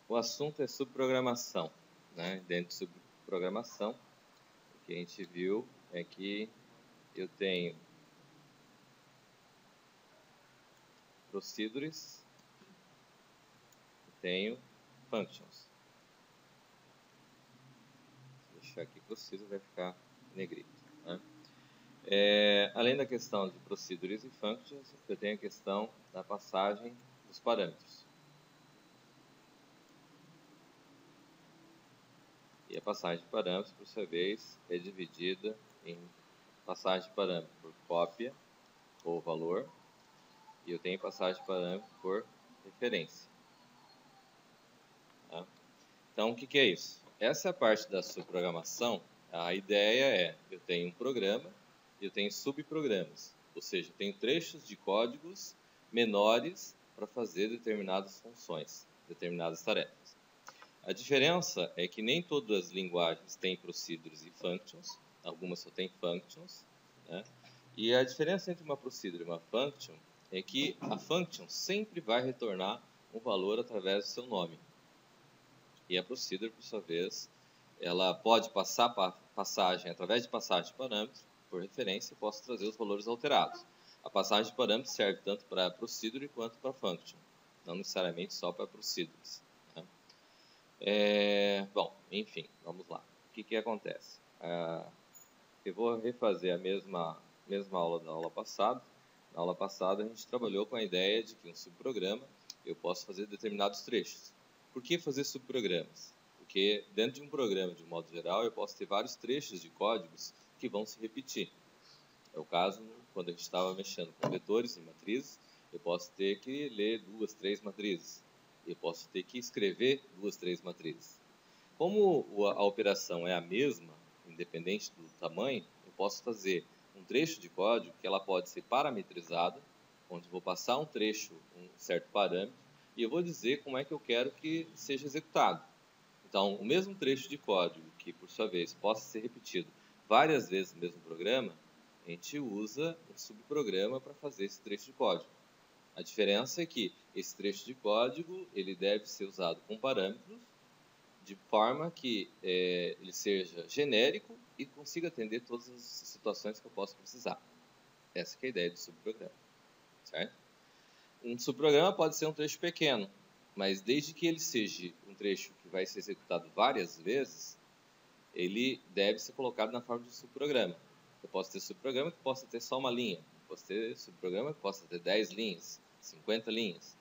O assunto é subprogramação, né? Dentro de subprogramação, o que a gente viu é que eu tenho procedures e tenho functions. Vou deixar aqui procedures, vai ficar negrito, né? Além da questão de procedures e functions, eu tenho a questão da passagem dos parâmetros. E a passagem de parâmetros, por sua vez, é dividida em passagem de parâmetro por cópia ou valor, e eu tenho passagem de parâmetro por referência. Tá? Então, o que é isso? Essa é a parte da subprogramação. A ideia é, eu tenho um programa e eu tenho subprogramas, ou seja, eu tenho trechos de códigos menores para fazer determinadas funções, determinadas tarefas. A diferença é que nem todas as linguagens têm procedures e functions, algumas só têm functions, né? E a diferença entre uma procedure e uma function é que a function sempre vai retornar um valor através do seu nome. E a procedure, por sua vez, ela pode passar passagem através de passagem de parâmetros, por referência, eu posso trazer os valores alterados. A passagem de parâmetros serve tanto para procedure quanto para function, não necessariamente só para procedures. Bom, enfim, vamos lá. O que acontece? Eu vou refazer a mesma aula da aula passada. Na aula passada, a gente trabalhou com a ideia de que um subprograma eu posso fazer determinados trechos. Por que fazer subprogramas? Porque dentro de um programa, de um modo geral, eu posso ter vários trechos de códigos que vão se repetir. É o caso quando a gente estava mexendo com vetores e matrizes, eu posso ter que ler 2, 3 matrizes. Eu posso ter que escrever 2, 3 matrizes. Como a operação é a mesma, independente do tamanho, eu posso fazer um trecho de código que ela pode ser parametrizada, onde eu vou passar um trecho, um certo parâmetro, e eu vou dizer como é que eu quero que seja executado. Então, o mesmo trecho de código, que por sua vez possa ser repetido várias vezes no mesmo programa, a gente usa um subprograma para fazer esse trecho de código. A diferença é que esse trecho de código ele deve ser usado com parâmetros de forma que ele seja genérico e consiga atender todas as situações que eu posso precisar. Essa que é a ideia do subprograma, certo? Um subprograma pode ser um trecho pequeno, mas desde que ele seja um trecho que vai ser executado várias vezes, ele deve ser colocado na forma de subprograma. Eu posso ter subprograma que possa ter só uma linha, eu posso ter subprograma que possa ter 10 linhas, 50 linhas.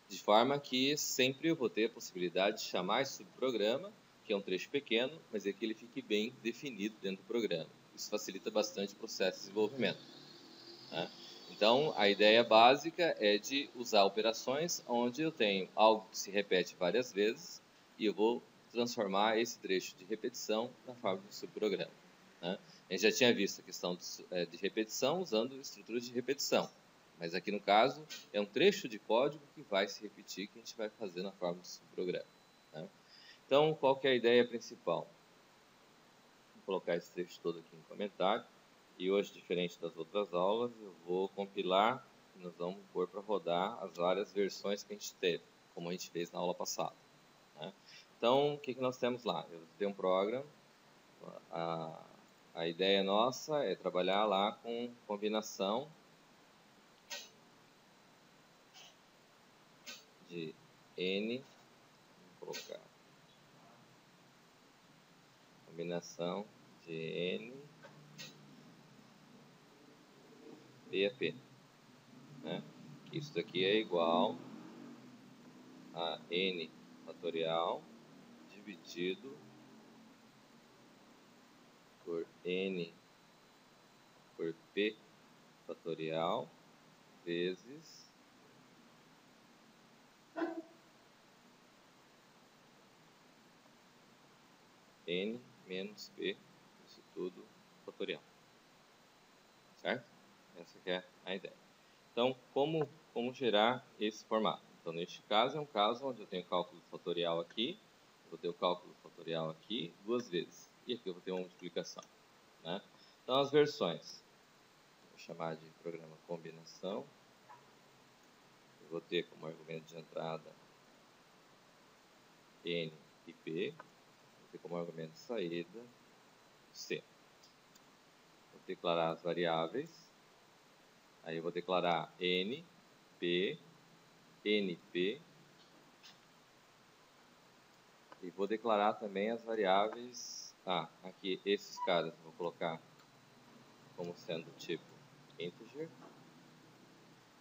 De forma que sempre eu vou ter a possibilidade de chamar esse subprograma, que é um trecho pequeno, mas é que ele fique bem definido dentro do programa. Isso facilita bastante o processo de desenvolvimento, né? Então, a ideia básica é de usar operações onde eu tenho algo que se repete várias vezes e eu vou transformar esse trecho de repetição na forma de um subprograma, né? A gente já tinha visto a questão de repetição usando estruturas de repetição. Mas aqui no caso, é um trecho de código que vai se repetir, que a gente vai fazer na forma de subprograma, né? Então, qual que é a ideia principal? Vou colocar esse trecho todo aqui em comentário. E hoje, diferente das outras aulas, eu vou compilar e nós vamos pôr para rodar as várias versões que a gente teve, como a gente fez na aula passada, né? Então, o que nós temos lá? Eu tenho um programa. A ideia nossa é trabalhar lá com combinação de N, vou colocar combinação de N PAP, né? Isso daqui é igual a N fatorial dividido por N por P fatorial vezes N menos P, isso tudo fatorial, certo? Essa que é a ideia. Então, como gerar esse formato? Então, neste caso, é um caso onde eu tenho cálculo fatorial aqui, vou ter o cálculo fatorial aqui duas vezes, e aqui eu vou ter uma multiplicação, né? Então, as versões, vou chamar de programa combinação, eu vou ter como argumento de entrada N e P, vou ter como argumento de saída C. Vou declarar as variáveis, aí eu vou declarar N, P, NP, e vou declarar também as variáveis, aqui esses caras eu vou colocar como sendo tipo integer,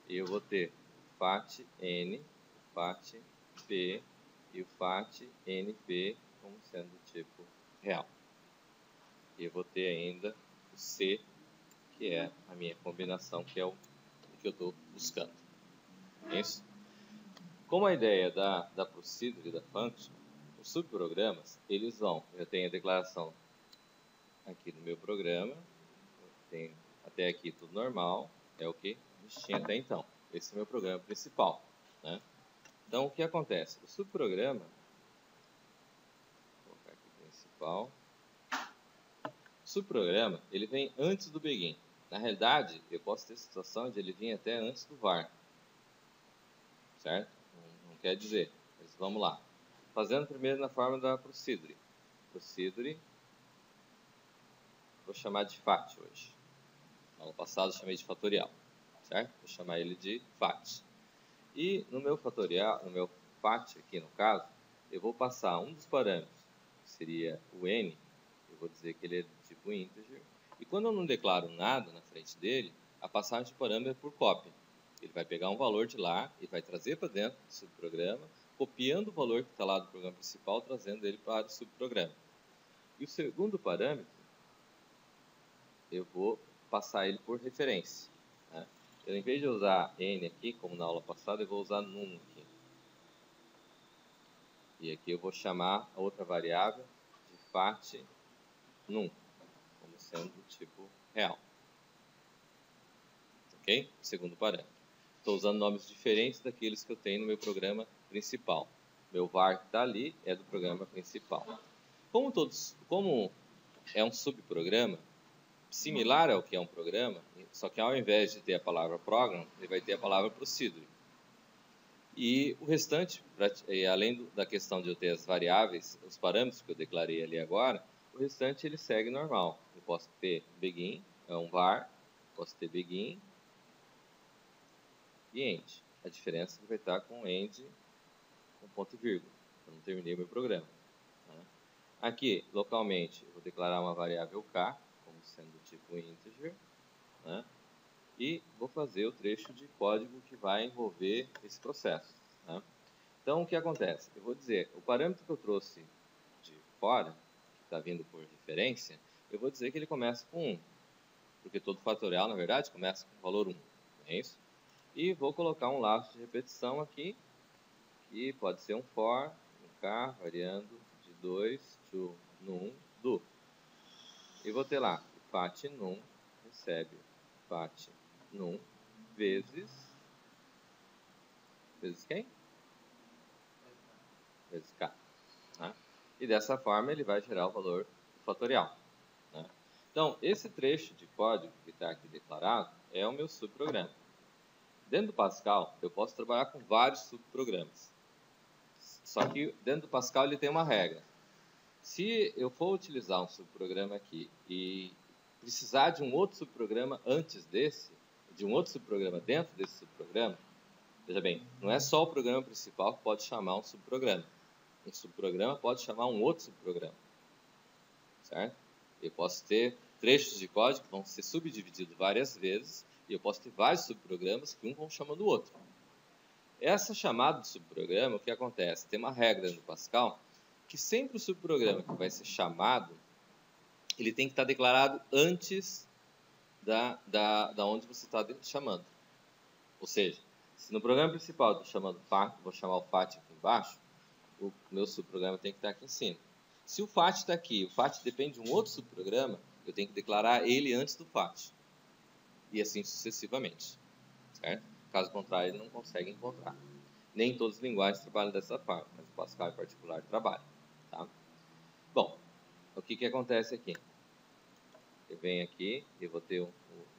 e eu vou ter fat N, fat P e o fat NP como sendo tipo real. E eu vou ter ainda o C, que é a minha combinação, que é o que eu estou buscando. É isso? Como a ideia da procedure e da function, os subprogramas, eles vão, eu tenho a declaração aqui no meu programa, tem até aqui tudo normal, é o que a gente tinha até então. Esse é o meu programa principal, né? Então, o que acontece? O subprograma, vou colocar aqui principal, o subprograma, ele vem antes do begin. Na realidade, eu posso ter situação de ele vir até antes do var, certo? Não quer dizer, mas vamos lá. Fazendo primeiro na forma da procedure. Procedure, vou chamar de fat hoje. No ano passado eu chamei de fatorial, certo? Vou chamar ele de fat. E no meu fatorial, no meu fat aqui no caso, eu vou passar um dos parâmetros, que seria o n, eu vou dizer que ele é do tipo integer. E quando eu não declaro nada na frente dele, a passagem de parâmetro é por cópia. Ele vai pegar um valor de lá e vai trazer para dentro do subprograma, copiando o valor que está lá do programa principal, trazendo ele para o subprograma. E o segundo parâmetro, eu vou passar ele por referência, né? Eu, em vez de usar n aqui, como na aula passada, eu vou usar num aqui. E aqui eu vou chamar a outra variável de fat num, como sendo do tipo real. Ok? Segundo parâmetro. Estou usando nomes diferentes daqueles que eu tenho no meu programa principal. Meu var que está ali é do programa principal. Como é um subprograma, similar ao que é um programa, só que ao invés de ter a palavra program, ele vai ter a palavra procedure. E o restante, além da questão de eu ter as variáveis, os parâmetros que eu declarei ali agora, o restante ele segue normal. Eu posso ter begin, é um var, posso ter begin e end. A diferença é que vai estar com end com ponto e vírgula. Eu não terminei o meu programa, né? Aqui, localmente, eu vou declarar uma variável k, como sendo do tipo integer, né? E vou fazer o trecho de código que vai envolver esse processo, né? Então, o que acontece? Eu vou dizer, o parâmetro que eu trouxe de fora, que está vindo por referência, eu vou dizer que ele começa com 1, porque todo fatorial, na verdade, começa com o valor 1, não é isso? E vou colocar um laço de repetição aqui, que pode ser um for, um k, variando de 2 to num do. E vou ter lá, fat num recebe fat num vezes quem? Vezes k. Né? E dessa forma ele vai gerar o valor do fatorial, né? Então, esse trecho de código que está aqui declarado é o meu subprograma. Dentro do Pascal, eu posso trabalhar com vários subprogramas. Só que dentro do Pascal ele tem uma regra. Se eu for utilizar um subprograma aqui e precisar de um outro subprograma antes desse, de um outro subprograma dentro desse subprograma, veja bem, não é só o programa principal que pode chamar um subprograma. Um subprograma pode chamar um outro subprograma, certo? Eu posso ter trechos de código que vão ser subdivididos várias vezes e eu posso ter vários subprogramas que um vão chamando o outro. Essa chamada de subprograma, o que acontece? Tem uma regra no Pascal que sempre o subprograma que vai ser chamado, ele tem que estar declarado antes da onde você está chamando. Ou seja, se no programa principal eu estou chamando fat, vou chamar o fat aqui embaixo, o meu subprograma tem que estar aqui em cima. Se o fat está aqui, o fat depende de um outro subprograma, eu tenho que declarar ele antes do fat. E assim sucessivamente, certo? Caso contrário, ele não consegue encontrar. Nem todas as linguagens trabalham dessa forma, mas o Pascal em particular trabalha, tá? Bom, o que acontece aqui? Eu venho aqui, eu vou ter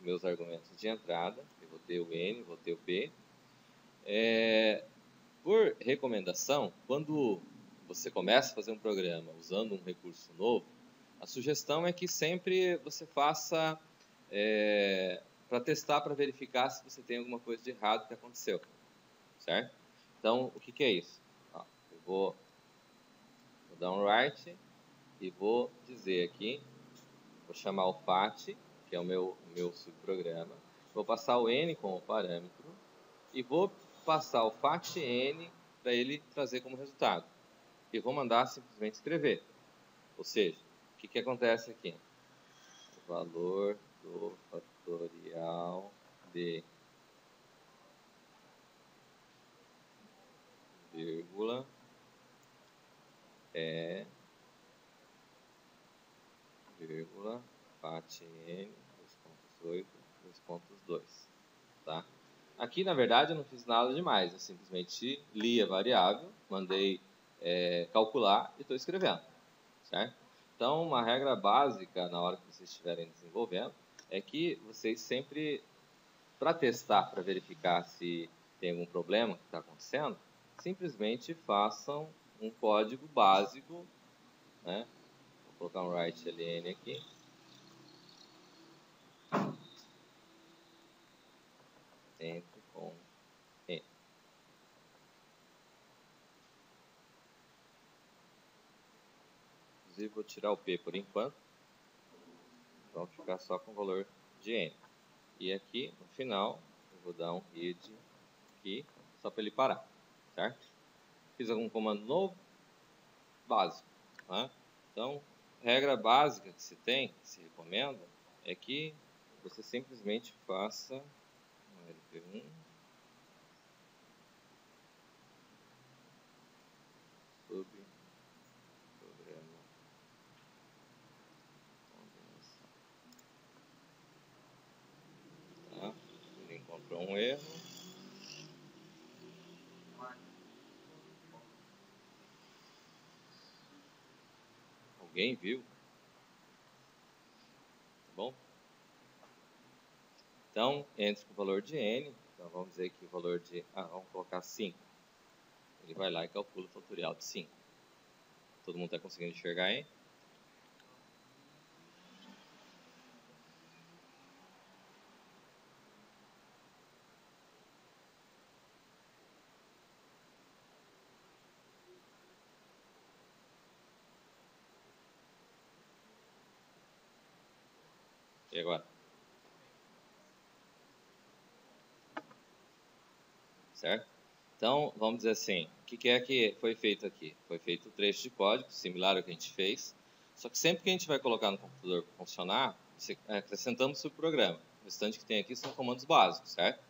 meus argumentos de entrada, eu vou ter o n, vou ter o p. Por recomendação, quando você começa a fazer um programa usando um recurso novo, a sugestão é que sempre você faça para testar, para verificar se você tem alguma coisa de errado que aconteceu, certo? Então, o que é isso? Eu vou dar um write e vou dizer aqui, vou chamar o FAT, que é o meu subprograma, vou passar o N como parâmetro e vou passar o FAT-N para ele trazer como resultado. E vou mandar simplesmente escrever. Ou seja, o que acontece aqui? O valor do fatorial de vírgula vírgula FAT-N 2.8 2.2, tá? Aqui, na verdade, eu não fiz nada demais. Eu simplesmente li a variável, mandei calcular e estou escrevendo, certo? Então, uma regra básica na hora que vocês estiverem desenvolvendo é que vocês sempre, para testar, para verificar se tem algum problema que está acontecendo, simplesmente façam um código básico, né? Vou colocar um write ln aqui. Entre com N. Inclusive, vou tirar o P por enquanto. Então, ficar só com o valor de N. E aqui, no final, eu vou dar um read aqui, só para ele parar, certo? Fiz algum comando novo? Básico, né? Então, regra básica que se tem, que se recomenda, é que você simplesmente faça um LP1 subprograma combinação. Tá? Ele encontrou um erro. Alguém viu? Tá bom? Então, entre com o valor de N. Então, vamos dizer que o valor de... vamos colocar 5. Ele vai lá e calcula o fatorial de 5. Todo mundo está conseguindo enxergar aí? E agora? Certo? Então, vamos dizer assim, o que é que foi feito aqui? Foi feito um trecho de código, similar ao que a gente fez, só que sempre que a gente vai colocar no computador para funcionar, acrescentamos o subprograma. O restante que tem aqui são comandos básicos, certo?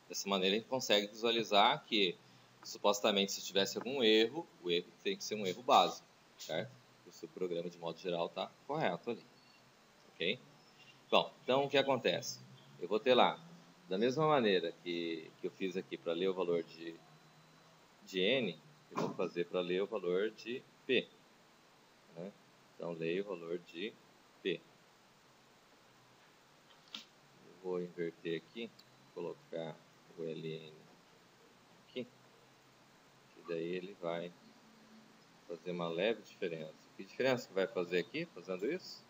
Dessa maneira a gente consegue visualizar que, supostamente, se tivesse algum erro, o erro tem que ser um erro básico, certo? O subprograma, de modo geral, está correto ali, ok? Bom, então o que acontece? Eu vou ter lá, da mesma maneira que eu fiz aqui para ler o valor de N, eu vou fazer para ler o valor de P. Né? Então, leio o valor de P. Eu vou inverter aqui, colocar o ln aqui, que daí ele vai fazer uma leve diferença. Que diferença que vai fazer aqui, fazendo isso?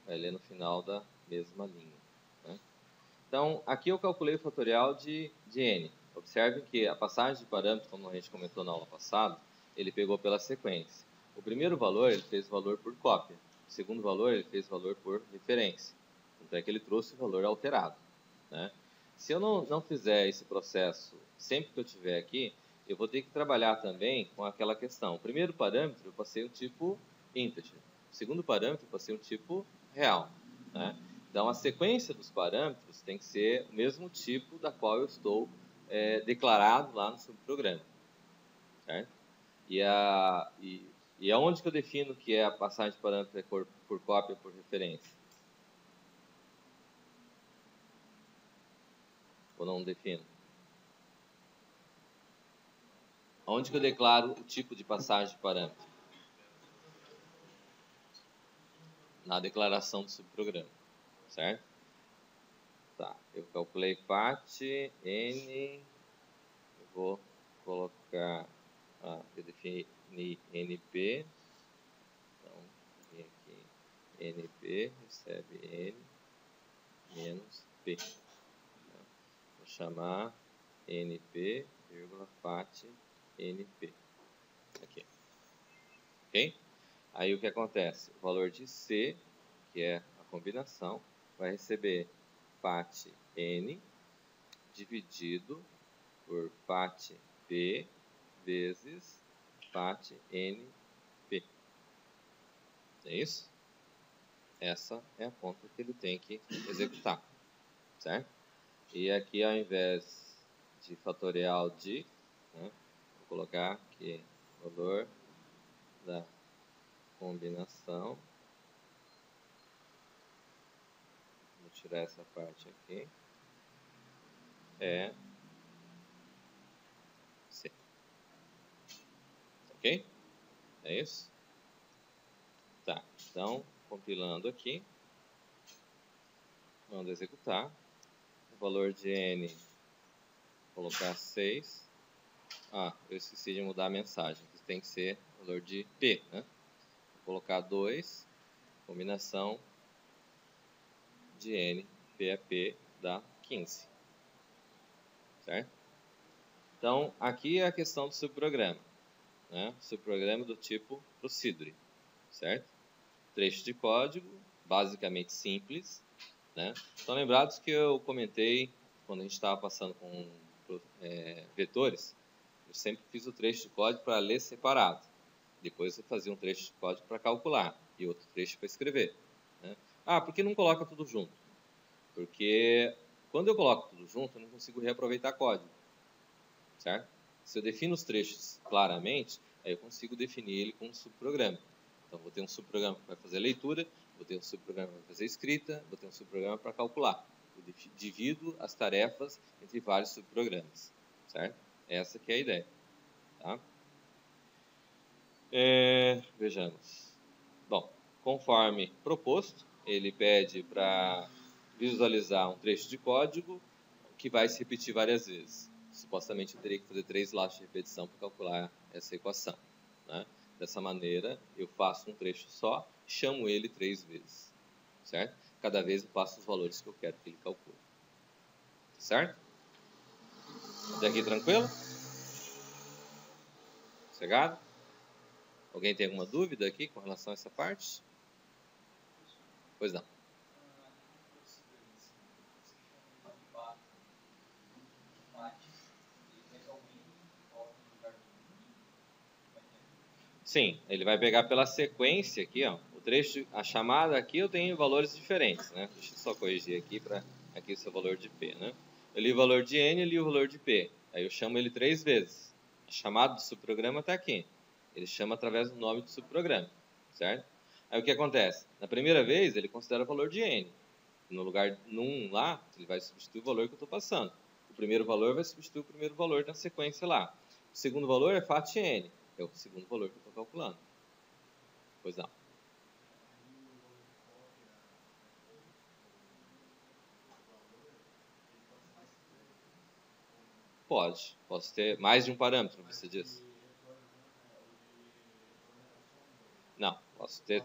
Vai ler no final da mesma linha. Né? Então, aqui eu calculei o fatorial de N. Observe que a passagem de parâmetros, como a gente comentou na aula passada, ele pegou pela sequência. O primeiro valor, ele fez o valor por cópia. O segundo valor, ele fez o valor por referência. Então, é que ele trouxe o valor alterado. Né? Se eu não fizer esse processo sempre que eu estiver aqui, eu vou ter que trabalhar também com aquela questão. O primeiro parâmetro, eu passei um tipo integer. O segundo parâmetro, eu passei um tipo real. Né? Então, a sequência dos parâmetros tem que ser o mesmo tipo da qual eu estou declarado lá no subprograma. Certo? E aonde que eu defino que é a passagem de parâmetro por cópia por referência? Ou não defino? Onde que eu declaro o tipo de passagem de parâmetro? na declaração do subprograma, certo? Tá, eu calculei FAT, N, eu vou colocar, eu defini NP, então, vem aqui, NP recebe N menos P. Vou chamar NP, FAT, NP. Aqui. Ok? Aí o que acontece? O valor de C, que é a combinação, vai receber FAT N dividido por FAT P vezes FAT NP. É isso? Essa é a conta que ele tem que executar, certo? E aqui, ao invés de fatorial de, né, vou colocar aqui o valor da combinação. Vou tirar essa parte aqui. É C. Ok? É isso? Tá. Então, compilando aqui. Vamos executar. O valor de N, vou colocar 6. Eu esqueci de mudar a mensagem. Tem que ser o valor de P, né? Vou colocar 2. Combinação de N, PAP, dá 15. Certo? Então, aqui é a questão do subprograma. Né? Subprograma do tipo procedure. Certo? Trecho de código, basicamente simples. Né? Estão lembrados que eu comentei, quando a gente estava passando com vetores, eu sempre fiz o trecho de código para ler separado. Depois eu fazia um trecho de código para calcular e outro trecho para escrever. Né? Por que não coloca tudo junto? Porque quando eu coloco tudo junto, eu não consigo reaproveitar código. Certo? Se eu defino os trechos claramente, aí eu consigo definir ele com um subprograma. Então, vou ter um subprograma que vai fazer a leitura, vou ter um subprograma que vai fazer a escrita, vou ter um subprograma para calcular. Eu divido as tarefas entre vários subprogramas. Certo? Essa que é a ideia. Tá? Vejamos. Bom, conforme proposto, ele pede para visualizar um trecho de código que vai se repetir várias vezes. Supostamente eu teria que fazer 3 laços de repetição para calcular essa equação. Né? Dessa maneira, eu faço um trecho só, chamo ele 3 vezes. Certo? Cada vez eu passo os valores que eu quero que ele calcule. Certo? Até aqui tranquilo? Sossegado? Alguém tem alguma dúvida aqui com relação a essa parte? Pois não. Sim, ele vai pegar pela sequência aqui, ó. O trecho, a chamada aqui eu tenho valores diferentes, né? Deixa eu só corrigir aqui para aqui o seu valor de P, né? Eu li o valor de N, eu li o valor de P. Aí eu chamo ele 3 vezes. A chamada do subprograma está aqui. Ele chama através do nome do subprograma, certo? Aí o que acontece? Na primeira vez, ele considera o valor de N. No lugar num lá, ele vai substituir o valor que eu estou passando. O primeiro valor vai substituir o primeiro valor na sequência lá. O segundo valor é FAT N. É o segundo valor que eu estou calculando. Pois não. Pode. Posso ter mais de um parâmetro, você diz? Não. Posso ter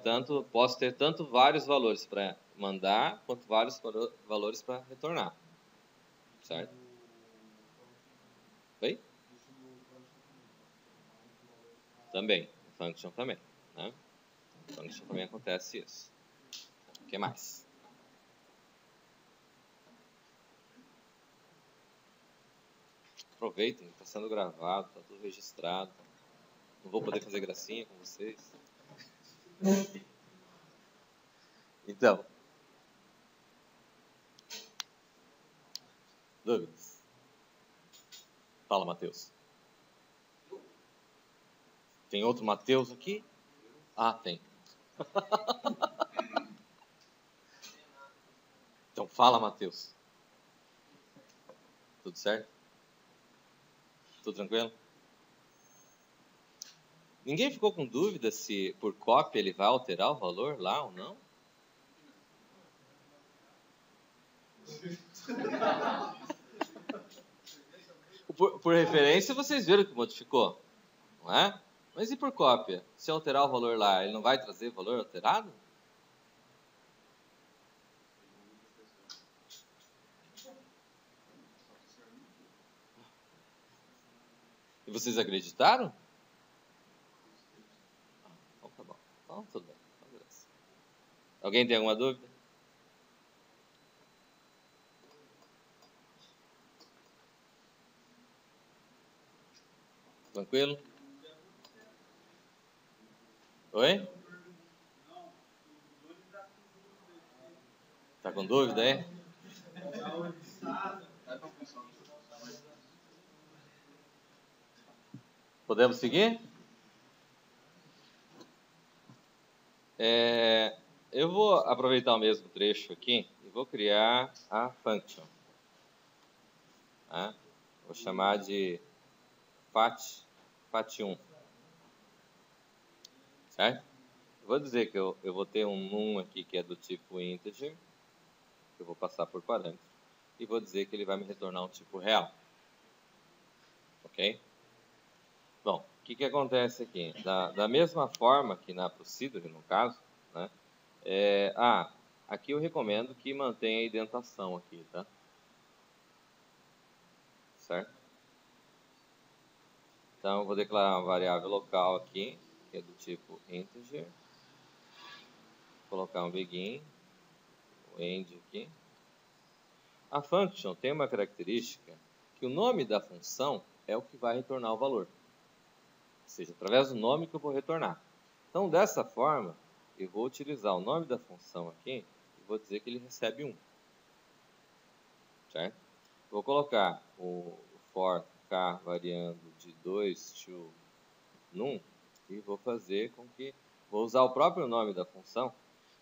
tanto vários valores para mandar, quanto vários valores para retornar. Certo? Oi? Também. Function também. Né? Function também acontece isso. O que mais? Aproveitem, está sendo gravado, está tudo registrado. Não vou poder fazer gracinha com vocês. Então. Dúvidas? Fala, Matheus. Tem outro Matheus aqui? Tem. Então fala, Matheus. Tudo certo? Tudo tranquilo? Ninguém ficou com dúvida se por cópia ele vai alterar o valor lá ou não? Por referência, vocês viram que modificou, não é? Mas e por cópia? Se eu alterar o valor lá, ele não vai trazer valor alterado? E vocês acreditaram? Então tá bom. Então tudo bem. Então, beleza. Alguém tem alguma dúvida? Tranquilo? Oi? Tá com dúvida aí? Podemos seguir? Eu vou aproveitar o mesmo trecho aqui e vou criar a function. Tá? Vou chamar de fat1. Certo? Vou dizer que eu vou ter um num aqui que é do tipo integer, que eu vou passar por parâmetro, e vou dizer que ele vai me retornar um tipo real. Ok? Bom, o que acontece aqui? Da mesma forma que na procedure, no caso, né? Aqui eu recomendo que mantenha a indentação aqui, tá? Certo? Então, eu vou declarar uma variável local aqui, que é do tipo integer. Vou colocar um begin, um end aqui. A function tem uma característica que o nome da função é o que vai retornar o valor. Ou seja, através do nome que eu vou retornar. Então, dessa forma, eu vou utilizar o nome da função aqui e vou dizer que ele recebe 1. Certo? Vou colocar o for k variando de 2 to num e vou fazer com que... Vou usar o próprio nome da função.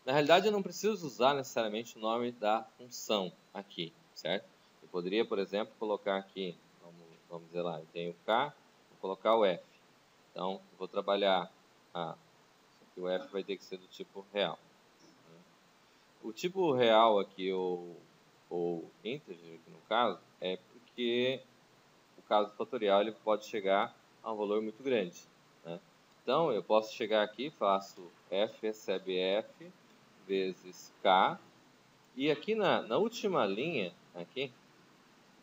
Na realidade, eu não preciso usar necessariamente o nome da função aqui, certo? Eu poderia, por exemplo, colocar aqui, vamos dizer lá, eu tenho k, vou colocar o f. Então, eu vou trabalhar o f vai ter que ser do tipo real. O tipo real aqui, ou integer aqui no caso, é porque o caso fatorial ele pode chegar a um valor muito grande, né? Então, eu posso chegar aqui, faço f recebe f vezes k, e aqui na última linha, aqui,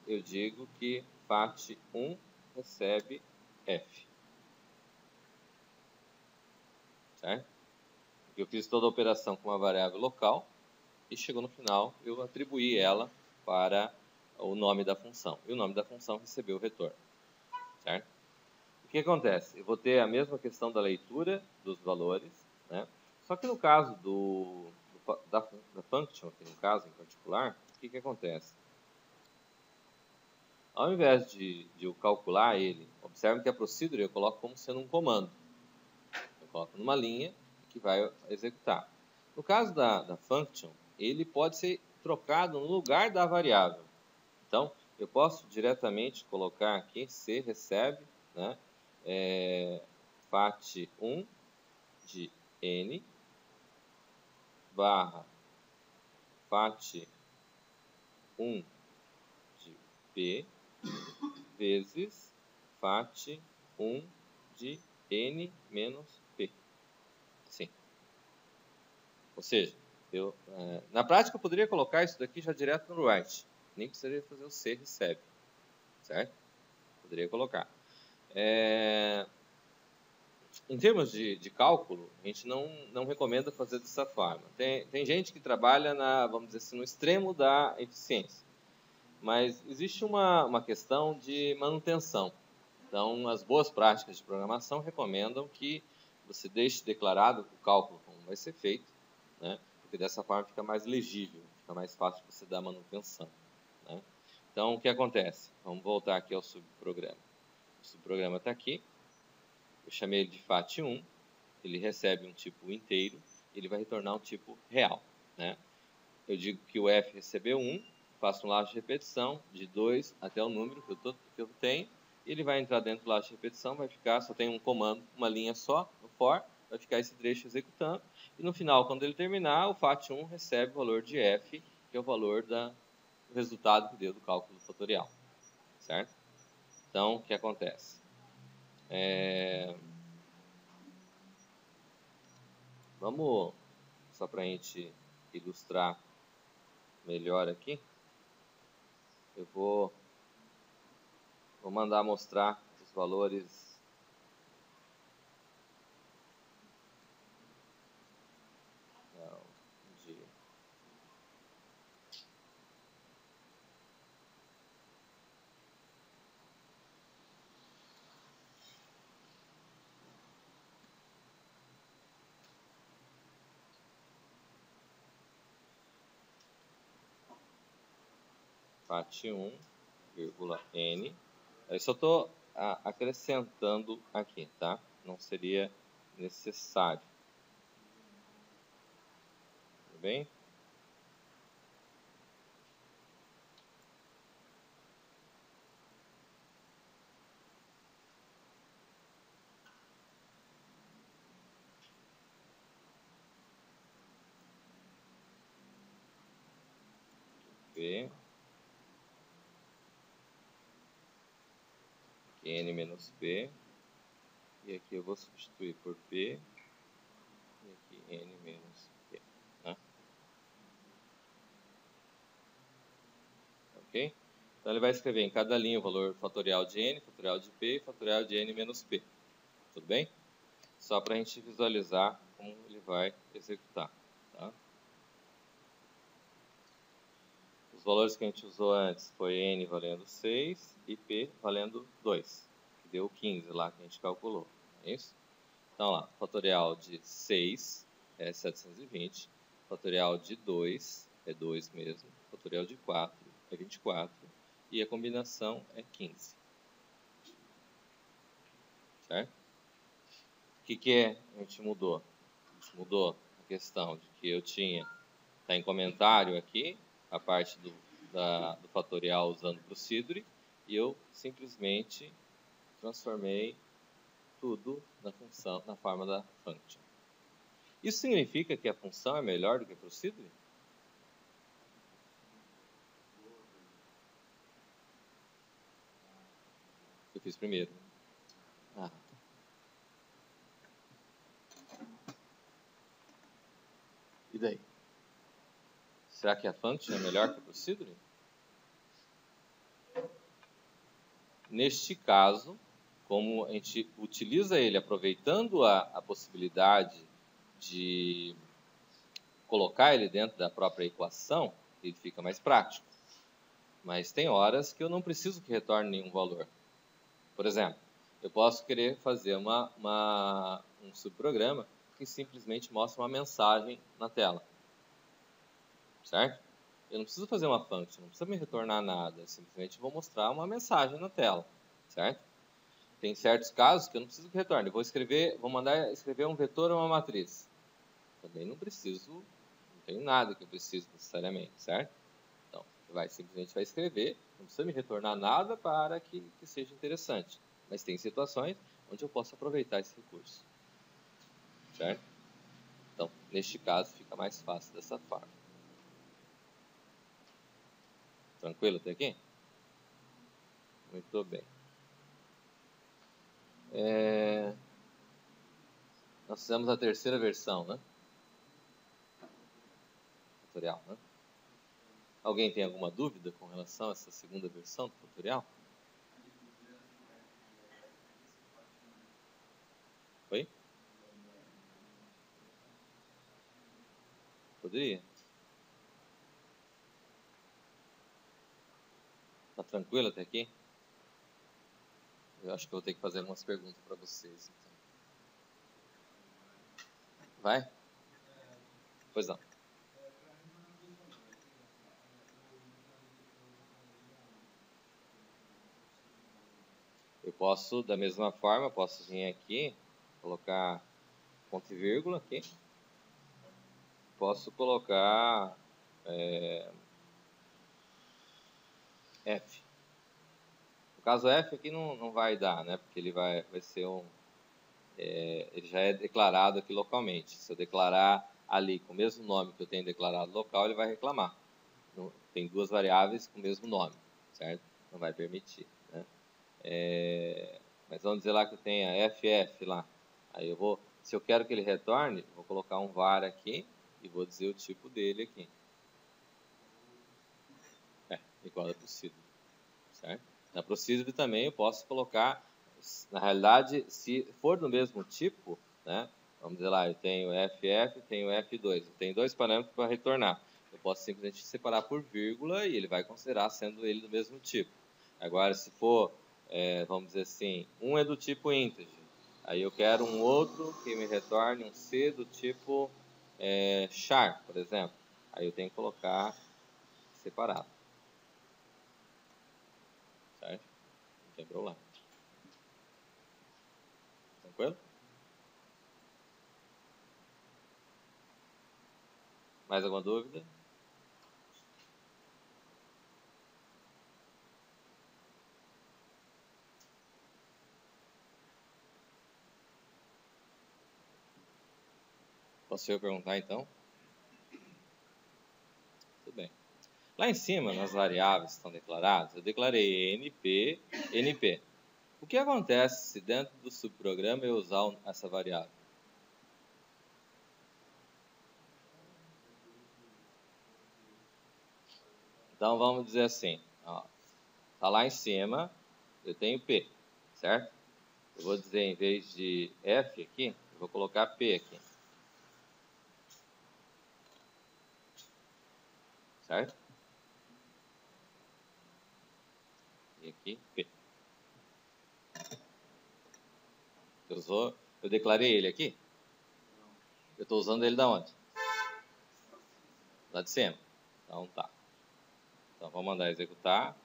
eu digo que fat1 recebe f. Certo? Eu fiz toda a operação com uma variável local, e chegou no final, eu atribuí ela para o nome da função. E o nome da função recebeu o retorno. Certo? O que acontece? Eu vou ter a mesma questão da leitura dos valores, né? Só que no caso da function, aqui no caso em particular, o que acontece? Ao invés de eu calcular ele, observe que a procedure eu coloco como sendo um comando. Eu coloco numa linha que vai executar. No caso da function, ele pode ser trocado no lugar da variável. Então, eu posso diretamente colocar aqui C recebe, né, fat1 de N barra fat1 de P vezes fat1 de N menos P. Sim. Ou seja, na prática eu poderia colocar isso daqui já direto no write. Nem precisaria fazer o C recebe. Certo? Poderia colocar. Em termos de cálculo, a gente não recomenda fazer dessa forma. Tem gente que trabalha vamos dizer assim, no extremo da eficiência. Mas existe uma questão de manutenção. Então, as boas práticas de programação recomendam que você deixe declarado o cálculo como vai ser feito, né? Porque dessa forma fica mais legível, fica mais fácil você dar manutenção, né? Então, o que acontece? Vamos voltar aqui ao subprograma. O subprograma está aqui. Eu chamei ele de fat1. Ele recebe um tipo inteiro. Ele vai retornar um tipo real, né? Eu digo que o f recebeu 1. Faço um laço de repetição de 2 até o número que eu tenho. Ele vai entrar dentro do laço de repetição, vai ficar, só tem um comando, uma linha só, no for, vai ficar esse trecho executando. E no final, quando ele terminar, o fat1 recebe o valor de f, que é o valor o resultado que deu do cálculo fatorial, certo? Então, o que acontece? Vamos, só para a gente ilustrar melhor aqui, eu vou mandar mostrar os valores de FAT1,n. Eu só estou acrescentando aqui, tá? Não seria necessário. Tudo bem? P. Aqui n menos P. E aqui eu vou substituir por P. E aqui n menos P. Né? Ok? Então ele vai escrever em cada linha o valor fatorial de n, fatorial de p e fatorial de n menos p. Tudo bem? Só para a gente visualizar como ele vai executar. Tá? Os valores que a gente usou antes foi n valendo 6 e p valendo 2, que deu 15 lá que a gente calculou. É isso? Então lá, fatorial de 6 é 720, fatorial de 2 é 2 mesmo, fatorial de 4 é 24 e a combinação é 15. Certo? O que a gente mudou? A gente mudou a questão de que eu tinha, está em comentário aqui, a parte do fatorial usando procedure, e eu simplesmente transformei tudo na função, na forma da function. Isso significa que a função é melhor do que a procedure? Eu fiz primeiro. E daí? Será que a function é melhor que a procedure? Neste caso, como a gente utiliza ele aproveitando a possibilidade de colocar ele dentro da própria equação, ele fica mais prático. Mas tem horas que eu não preciso que retorne nenhum valor. Por exemplo, eu posso querer fazer um subprograma que simplesmente mostra uma mensagem na tela. Certo? Eu não preciso fazer uma function, não precisa me retornar nada. Eu simplesmente vou mostrar uma mensagem na tela. Certo? Tem certos casos que eu não preciso que retorne. Eu vou mandar escrever um vetor ou uma matriz. Também não preciso, não tem nada que eu preciso necessariamente, certo? Então, simplesmente vai escrever, não precisa me retornar nada para que seja interessante. Mas tem situações onde eu posso aproveitar esse recurso. Certo? Então, neste caso, fica mais fácil dessa forma. Tranquilo até aqui? Muito bem. Nós fizemos a terceira versão, né? Tutorial, né? Alguém tem alguma dúvida com relação a essa segunda versão do tutorial? Oi? Poderia? Tá tranquilo até aqui? Eu acho que eu vou ter que fazer algumas perguntas para vocês. Então. Vai? Pois não. Eu posso, da mesma forma, posso vir aqui, colocar ponto e vírgula aqui. Posso colocar F. No caso F aqui não vai dar, né? Porque ele vai ser ele já é declarado aqui localmente. Se eu declarar ali com o mesmo nome que eu tenho declarado local, ele vai reclamar. tem duas variáveis com o mesmo nome, certo? Não vai permitir, né? Mas vamos dizer lá que eu tenha FF lá. Aí se eu quero que ele retorne, vou colocar um var aqui e vou dizer o tipo dele aqui. Igual a procedure, certo? Na procedure também eu posso colocar, na realidade, se for do mesmo tipo, né? Vamos dizer lá, eu tenho FF, tenho F2, eu tenho dois parâmetros para retornar. Eu posso simplesmente separar por vírgula e ele vai considerar sendo ele do mesmo tipo. Agora, se for, vamos dizer assim, um é do tipo integer, aí eu quero um outro que me retorne um C do tipo char, por exemplo. Aí eu tenho que colocar separado. Certo? Não tem problema. Tranquilo? Mais alguma dúvida? Posso eu perguntar então? Tudo bem. Lá em cima, nas variáveis que estão declaradas, eu declarei NP, NP. O que acontece se dentro do subprograma eu usar essa variável? Então vamos dizer assim, está lá em cima, eu tenho P, certo? Eu vou dizer, em vez de F aqui, eu vou colocar P aqui. Certo? E aqui, P. Eu declarei ele aqui? Eu estou usando ele da onde? Lá de cima. Então tá. Então vamos mandar executar.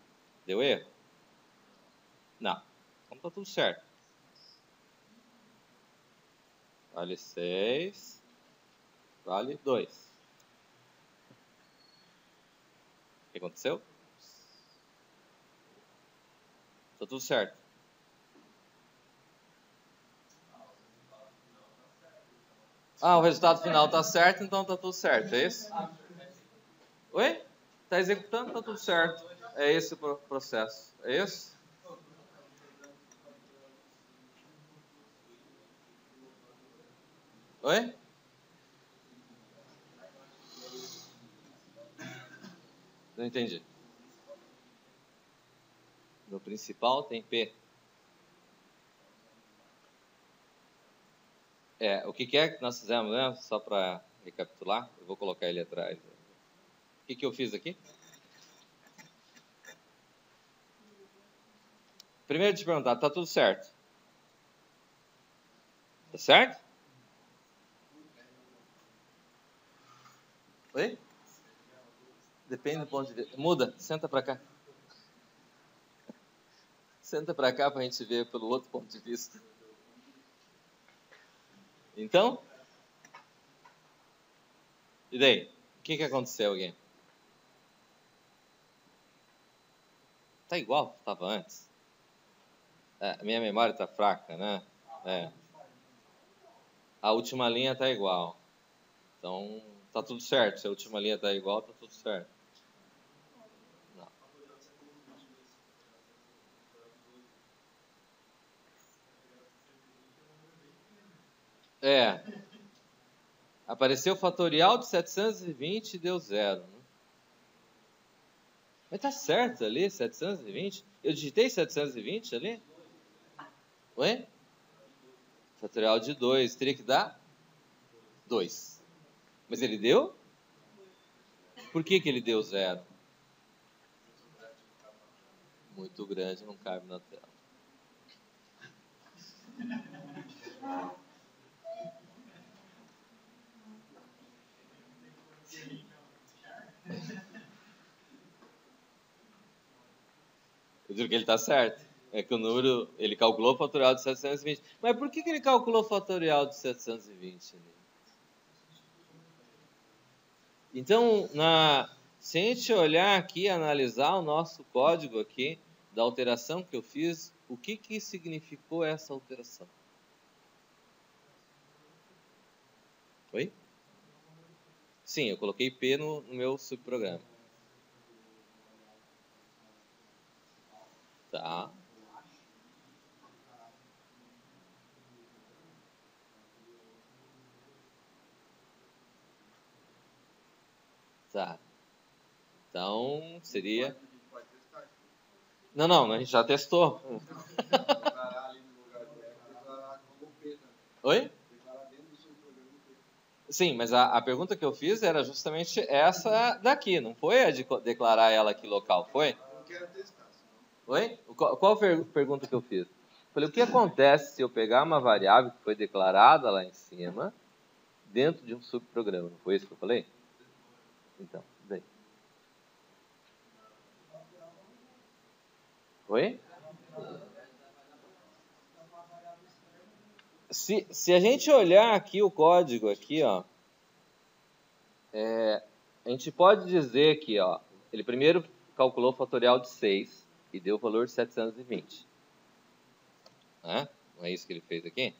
Deu erro? Não. Então tá tudo certo. Vale 6. Vale 2. O que aconteceu? Tá tudo certo. O resultado final tá certo, então tá tudo certo, é isso? Oi? Tá executando, tá tudo certo. É esse o processo. É isso? Oi? Não entendi. No principal tem P. O que é que nós fizemos, né? Só para recapitular, eu vou colocar ele atrás. O que eu fiz aqui? Primeiro te perguntar, tá tudo certo? Tá certo? Oi? Depende do ponto de vista. Muda, senta para cá. Senta para cá para a gente ver pelo outro ponto de vista. Então? E daí? O que aconteceu aqui? Tá igual que estava antes. A minha memória está fraca, né? A última linha está igual. Então, tá tudo certo. Se a última linha está igual, tá tudo certo. Não. Apareceu o fatorial de 720 e deu 0. Né? Mas tá certo ali, 720. Eu digitei 720 ali? Oi? Fatorial de 2. Teria que dar 2. Mas ele deu? Por que ele deu 0? Muito grande, não cabe na tela. Eu digo que ele está certo. É que o número, ele calculou o fatorial de 720. Mas por que ele calculou o fatorial de 720 ali? Então, se a gente olhar aqui, analisar o nosso código aqui, da alteração que eu fiz, o que significou essa alteração? Oi? Sim, eu coloquei P no meu subprograma. Tá. Tá. Então, seria... Não, a gente já testou. Oi? Sim, mas a pergunta que eu fiz era justamente essa daqui, não foi a de declarar ela aqui local, foi? Eu quero testar. Oi? Qual pergunta que eu fiz? Falei, o que acontece se eu pegar uma variável que foi declarada lá em cima, dentro de um subprograma? Não foi isso que eu falei? Então, daí. Oi? Se a gente olhar aqui o código aqui, ó, a gente pode dizer que, ó, ele primeiro calculou o fatorial de 6 e deu o valor de 720. Né? Não é isso que ele fez aqui?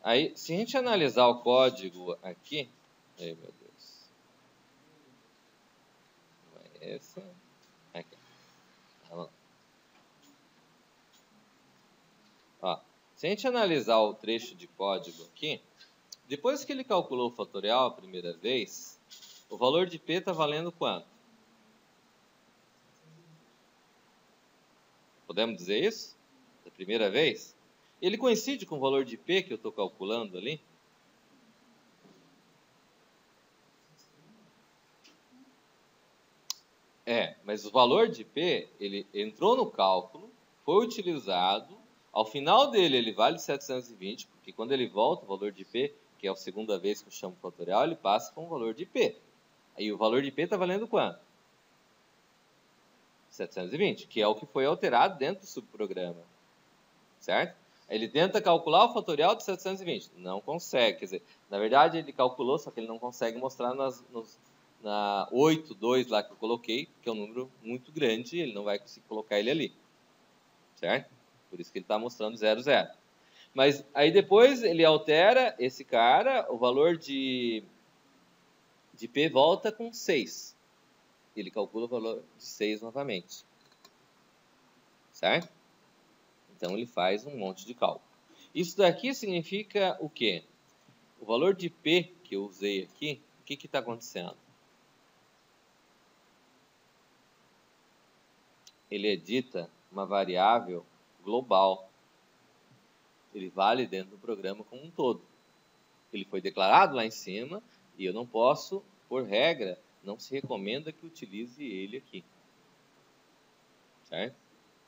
Aí, se a gente analisar o código aqui... Ai, meu Deus. Não é esse. Aqui. Ó, se a gente analisar o trecho de código aqui, depois que ele calculou o fatorial a primeira vez, o valor de P está valendo quanto? Podemos dizer isso? Da primeira vez? Ele coincide com o valor de P que eu estou calculando ali? Mas o valor de P, ele entrou no cálculo, foi utilizado, ao final dele ele vale 720, porque quando ele volta o valor de P, que é a segunda vez que eu chamo fatorial, ele passa com o valor de P. Aí o valor de P está valendo quanto? 720, que é o que foi alterado dentro do subprograma. Certo? Ele tenta calcular o fatorial de 720. Não consegue. Quer dizer, na verdade ele calculou, só que ele não consegue mostrar na 8,2 lá que eu coloquei, que é um número muito grande, ele não vai conseguir colocar ele ali. Certo? Por isso que ele está mostrando 0, 0. Mas aí depois ele altera esse cara, o valor de P volta com 6. Ele calcula o valor de 6 novamente. Certo? Então ele faz um monte de cálculo. Isso daqui significa o quê? O valor de P que eu usei aqui, o que está acontecendo? Ele edita uma variável global. Ele vale dentro do programa como um todo. Ele foi declarado lá em cima e eu não posso, por regra, não se recomenda que utilize ele aqui. Certo?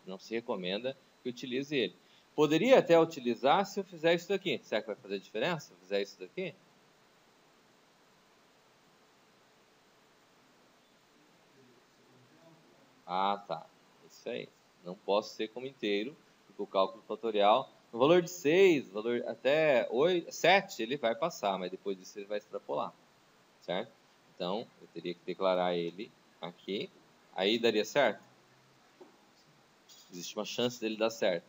Não se recomenda que utilize ele. Poderia até utilizar se eu fizer isso daqui. Será que vai fazer diferença se eu fizer isso daqui? Ah, tá. Isso aí. Não posso ser como inteiro, porque o cálculo fatorial, no valor de 6, valor até 8, 7, ele vai passar, mas depois disso ele vai extrapolar. Certo? Então, eu teria que declarar ele aqui. Aí daria certo? Existe uma chance dele dar certo.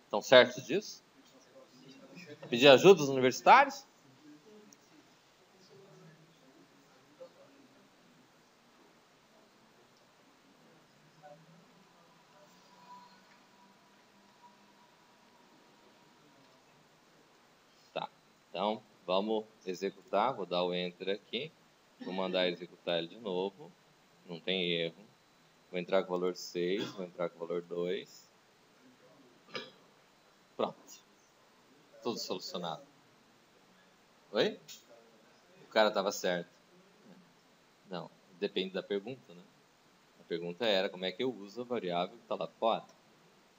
Estão certos disso? Pedir ajuda dos universitários? Tá. Então, vamos executar. Vou dar o Enter aqui. Vou mandar executar ele de novo. Não tem erro. Vou entrar com o valor 6. Vou entrar com o valor 2. Pronto. Tudo solucionado. Oi? O cara estava certo. Não, depende da pergunta, né? A pergunta era como é que eu uso a variável que está lá fora.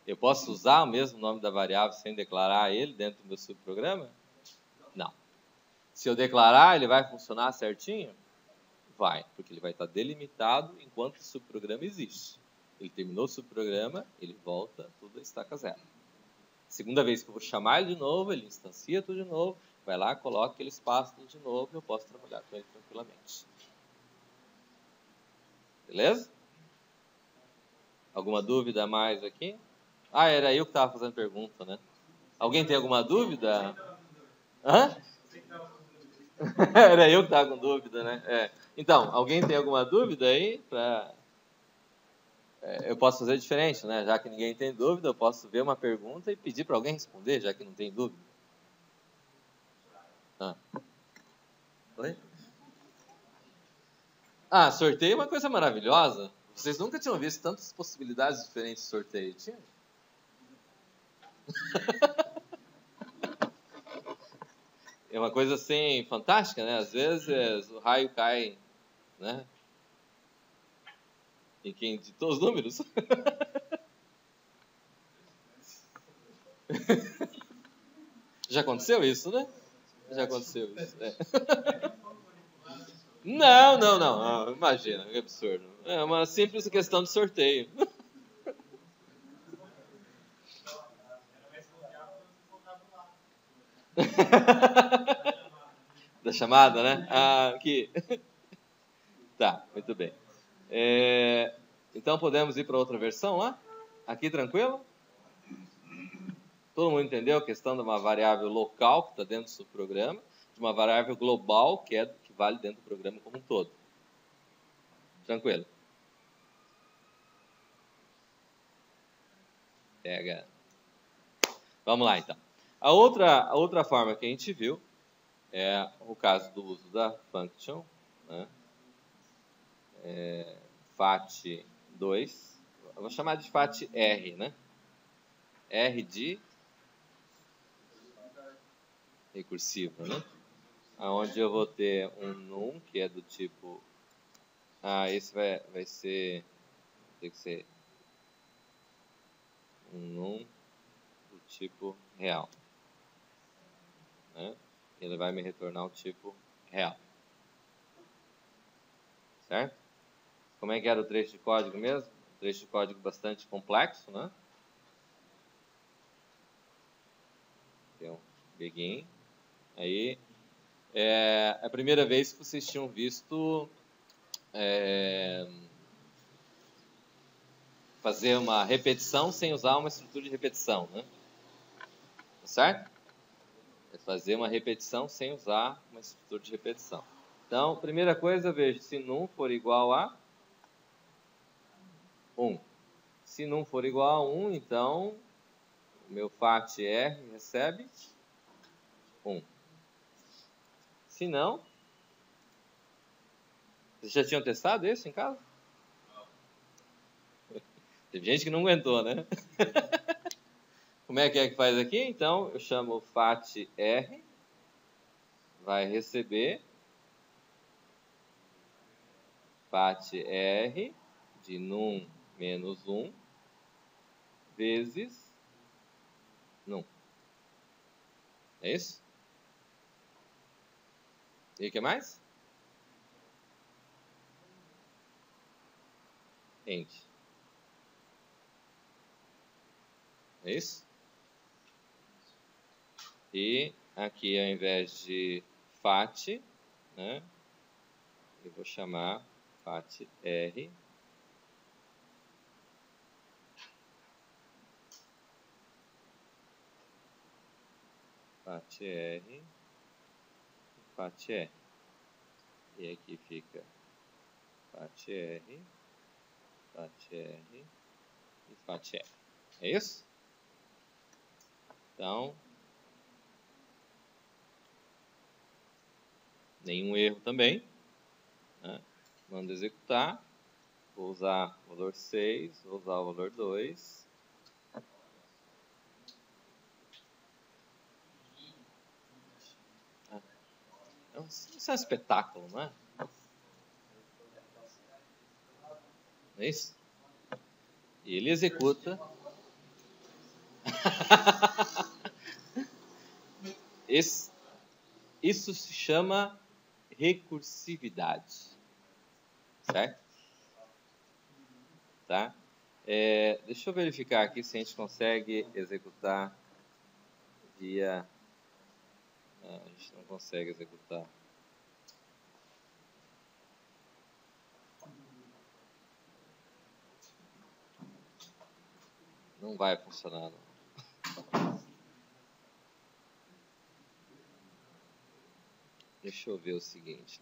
Eu posso usar o mesmo nome da variável sem declarar ele dentro do meu subprograma? Não. Se eu declarar, ele vai funcionar certinho? Vai, porque ele vai estar delimitado enquanto o subprograma existe. Ele terminou o subprograma, ele volta tudo a estaca zero. Segunda vez que eu vou chamar ele de novo, ele instancia tudo de novo, vai lá, coloca aquele espaço tudo de novo e eu posso trabalhar com ele tranquilamente. Beleza? Alguma dúvida a mais aqui? Ah, era eu que estava fazendo pergunta, né? Alguém tem alguma dúvida? Hã? Era eu que estava com dúvida, né? Então, alguém tem alguma dúvida aí? eu posso fazer diferente, né? Já que ninguém tem dúvida, eu posso ver uma pergunta e pedir para alguém responder, já que não tem dúvida. Oi? Sorteio é uma coisa maravilhosa. Vocês nunca tinham visto tantas possibilidades diferentes de sorteio, tinha? É uma coisa assim fantástica, né? Às vezes o raio cai, né? Em quem ditou os números. Já aconteceu isso, né? Já aconteceu isso. Não. Imagina, que absurdo. É uma simples questão de sorteio. Da chamada, né? Aqui. Tá, muito bem. Então podemos ir para outra versão lá? Aqui tranquilo? Todo mundo entendeu a questão de uma variável local que está dentro do programa, de uma variável global que vale dentro do programa como um todo. Tranquilo? Pega. Vamos lá, então. A outra forma que a gente viu é o caso do uso da function, né? FAT2. Eu vou chamar de FAT-R, né? R de recursiva, né? Onde eu vou ter um num, que é do tipo... esse vai ser... Tem que ser um num do tipo real, né? Ele vai me retornar o tipo real. Certo? Como é que era o trecho de código mesmo? Um trecho de código bastante complexo, né? Tem um begin. Aí, é a primeira vez que vocês tinham visto fazer uma repetição sem usar uma estrutura de repetição, né? Tá certo? É fazer uma repetição sem usar uma estrutura de repetição. Então, primeira coisa, veja, se num for igual a 1. Se num for igual a 1, então o meu FAT-R recebe 1. Se não, vocês já tinham testado esse em casa? Teve gente que não aguentou, né? Como é que faz aqui? Então, eu chamo o FAT-R, vai receber FAT-R de num menos 1 vezes num. É isso? E o que mais? End. É isso? E aqui, ao invés de FAT, né, eu vou chamar FAT-R. FAT-R. FAT-R. E aqui fica FAT-R, FAT-R e FAT-R. É isso? Então, nenhum erro também, né? Mando executar. Vou usar o valor 6, vou usar o valor 2. Isso é um espetáculo, não é? Não é isso? E ele executa. Isso se chama recursividade. Certo? Tá? Deixa eu verificar aqui se a gente consegue executar via... a gente não consegue executar. Não vai funcionar, não. Deixa eu ver o seguinte.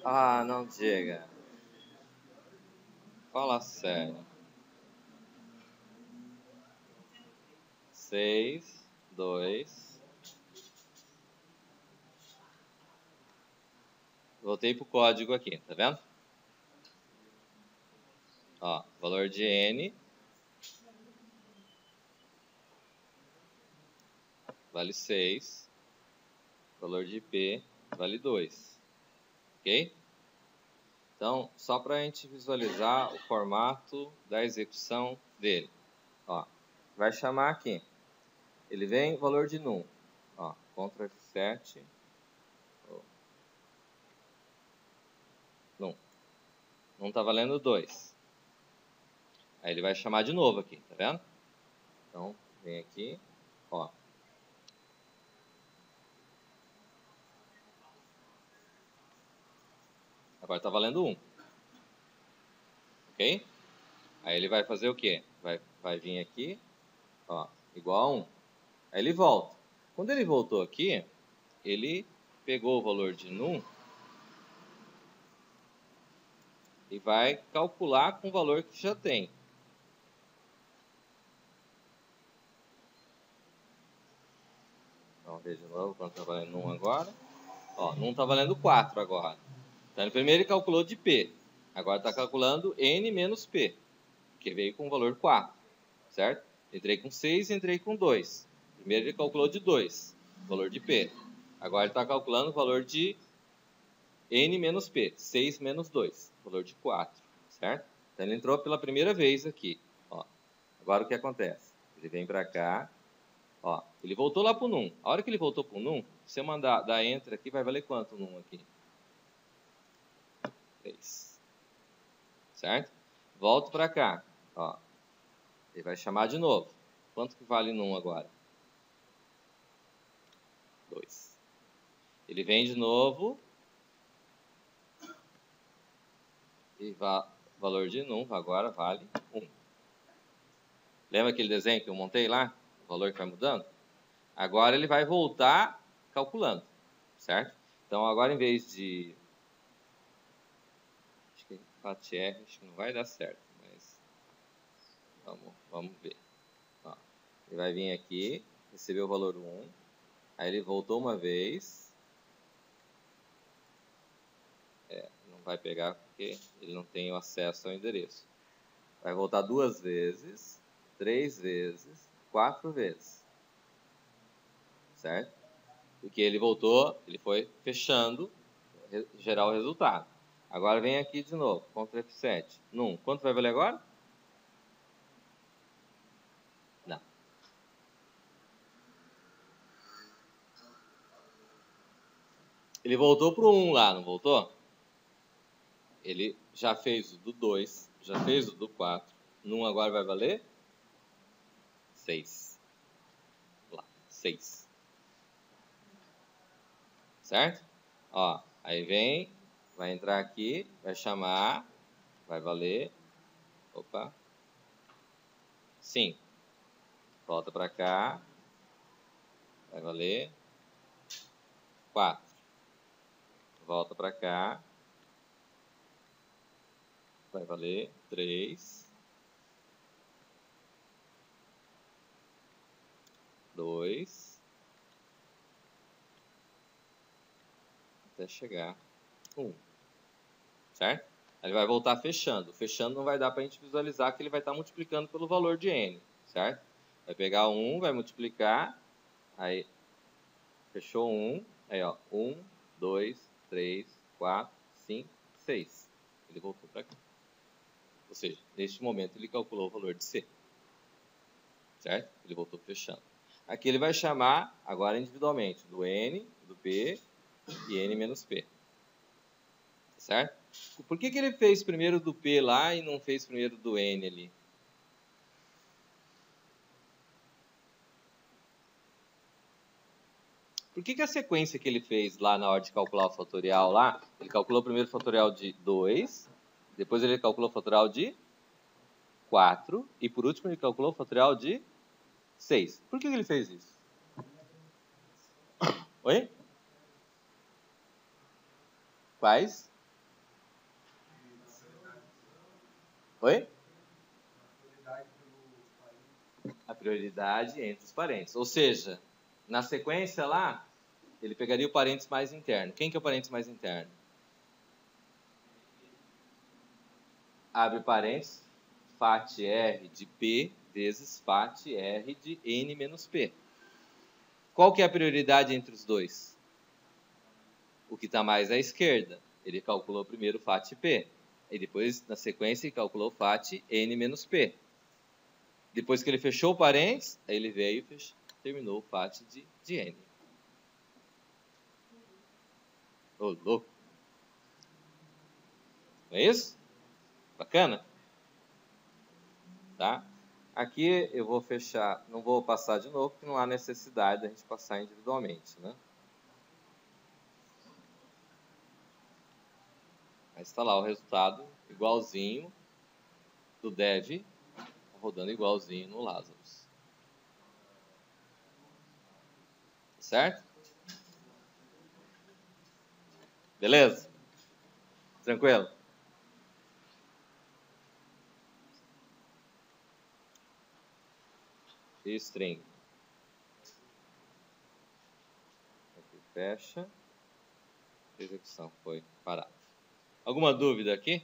Ah, não chega. Fala sério. 6, 2. Voltei pro código aqui, tá vendo? Ó, valor de N vale 6. Valor de P vale 2. Ok? Então, só para a gente visualizar o formato da execução dele. Ó, vai chamar aqui. Ele vem valor de num. Ó, Ctrl F7. Num. Num tá valendo 2. Aí ele vai chamar de novo aqui, tá vendo? Então, vem aqui, ó. Agora tá valendo 1. Ok? Aí ele vai fazer o quê? Vai vir aqui, ó, igual a 1. Aí ele volta. Quando ele voltou aqui, ele pegou o valor de num e vai calcular com o valor que já tem. Vamos ver de novo quanto está valendo num agora. Ó, num está valendo 4 agora. Então, primeiro ele calculou de P. Agora está calculando N menos P, que veio com o valor 4, certo? Entrei com 6 e entrei com 2. Primeiro ele calculou de 2, valor de P. Agora ele está calculando o valor de N menos P, 6 menos 2, valor de 4, certo? Então ele entrou pela primeira vez aqui. Ó. Agora o que acontece? Ele vem para cá, ó, ele voltou lá para o num. A hora que ele voltou para o num, se eu mandar dar enter aqui, vai valer quanto o num aqui? 3. Certo? Volto para cá. Ó. Ele vai chamar de novo. Quanto que vale num agora? 2. Ele vem de novo. E valor de num agora vale 1. Lembra aquele desenho que eu montei lá? O valor que vai mudando? Agora ele vai voltar calculando. Certo? Então agora em vez de... Acho que FATR acho que não vai dar certo. Mas vamos ver. Ó. Ele vai vir aqui. Recebeu o valor 1. Aí ele voltou uma vez. Não vai pegar porque ele não tem o acesso ao endereço. Vai voltar 2 vezes, 3 vezes, 4 vezes. Certo? Porque ele voltou, ele foi fechando, gerar o resultado. Agora vem aqui de novo, Ctrl F7. Num. Quanto vai valer agora? Não. Ele voltou para o 1 lá, não voltou? Ele já fez o do 2, já fez o do 4. Num agora vai valer 6. Lá, 6. Certo? Ó, aí vem, vai entrar aqui, vai chamar, vai valer, opa, 5. Volta para cá, vai valer 4. Volta para cá, vai valer 3. 2. Até chegar 1. Certo? Aí ele vai voltar fechando. Fechando não vai dar para a gente visualizar que ele vai estar multiplicando pelo valor de N. Certo? Vai pegar 1, vai multiplicar. Aí, fechou 1. Aí, ó, 1, 2, 3, 4, 5, 6. Ele voltou para cá. Ou seja, neste momento ele calculou o valor de C. Certo? Ele voltou fechando. Aqui ele vai chamar, agora individualmente, do N, do P e N menos P. Certo? Por que ele fez primeiro do P lá e não fez primeiro do N ali? Por que a sequência que ele fez lá na hora de calcular o fatorial lá, ele calculou primeiro o fatorial de 2, depois ele calculou o fatorial de 4 e por último ele calculou o fatorial de 6. Por que ele fez isso? Oi? Quais? Oi? A prioridade entre os parentes. Ou seja, na sequência lá, ele pegaria o parênteses mais interno. Quem que é o parênteses mais interno? Abre parênteses, FAT R de P vezes FAT R de N menos P. Qual que é a prioridade entre os dois? O que está mais à esquerda. Ele calculou primeiro o FAT P. E depois, na sequência, ele calculou o FAT N menos P. Depois que ele fechou o parênteses, aí ele veio e terminou o FAT de N. Ô, louco. Não é isso? Bacana? Tá? Aqui eu vou fechar, não vou passar de novo, porque não há necessidade da gente passar individualmente, né? Mas está lá o resultado, igualzinho do Dev, rodando igualzinho no Lazarus. Certo? Beleza? Tranquilo? E string. Aqui fecha. Execução foi parada. Alguma dúvida aqui?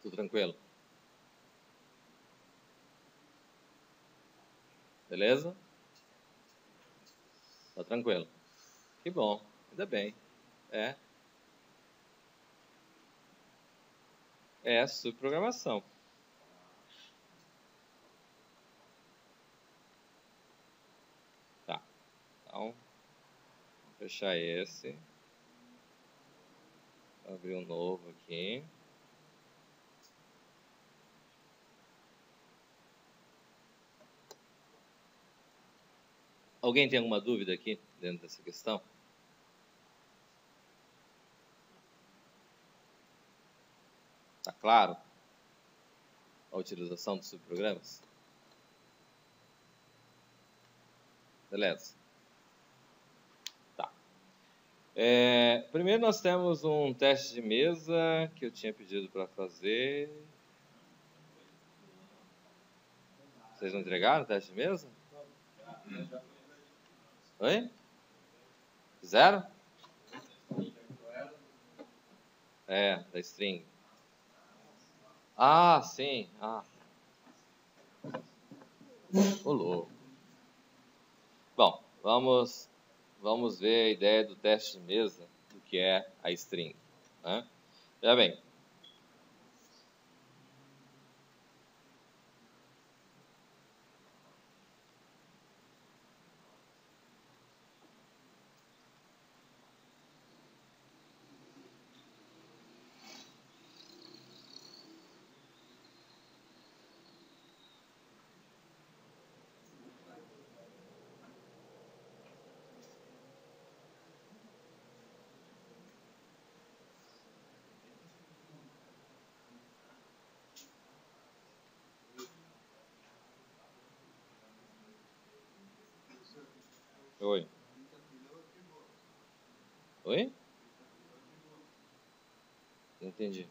Tudo tranquilo? Beleza? Tá tranquilo. Que bom. Ainda bem. É subprogramação. Tá. Então, vou fechar esse. Abrir um novo aqui. Alguém tem alguma dúvida aqui dentro dessa questão? Tá claro? A utilização dos subprogramas? Beleza. Tá. Primeiro nós temos um teste de mesa que eu tinha pedido para fazer. Vocês não entregaram o teste de mesa? Oi? Fizeram? Da string. Ah, sim. Ô, louco. Bom, vamos ver a ideia do teste de mesa, do que é a string. Né? Já bem. Oi. Oi? Não entendi.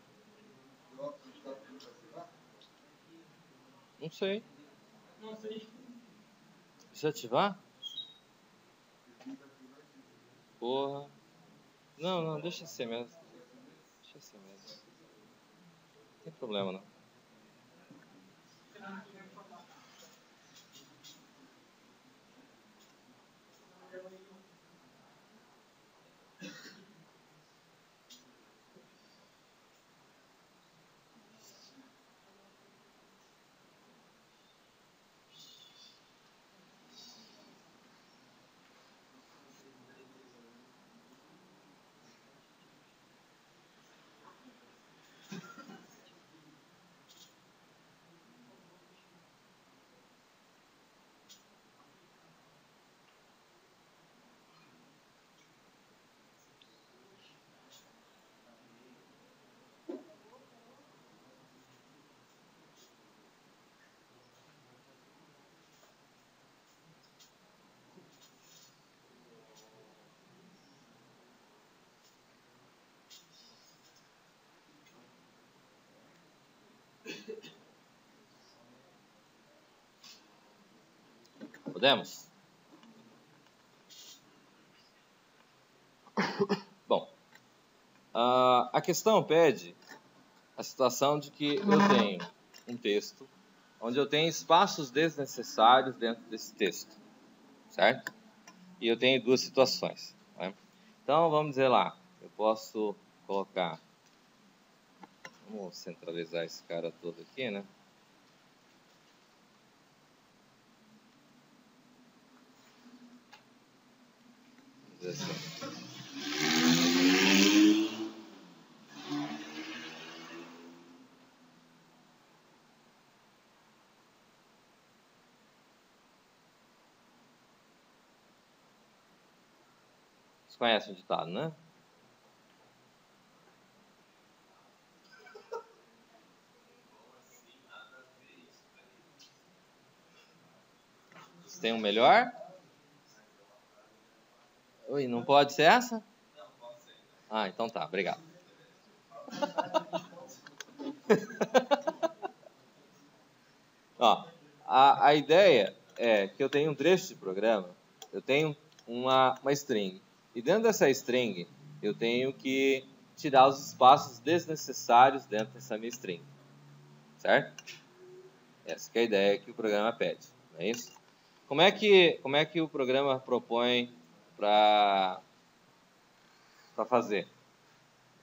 Não sei. Desativar? Porra. Não, deixa ser mesmo. Deixa ser mesmo. Não tem problema, não. Podemos? Bom, a questão pede a situação de que eu tenho um texto onde eu tenho espaços desnecessários dentro desse texto, certo? E eu tenho duas situações, né? Então, vamos dizer lá, eu posso colocar... Vamos centralizar esse cara todo aqui, né? Vamos dizer assim. Vocês conhecem o ditado, né? Vocês têm um melhor? Oi, não pode ser essa? Não, pode ser. Ah, então tá, obrigado. Ó, a ideia é que eu tenho um trecho de programa, eu tenho uma string. E dentro dessa string, eu tenho que tirar os espaços desnecessários dentro dessa minha string. Certo? Essa que é a ideia que o programa pede, não é isso? Como é que o programa propõe para fazer?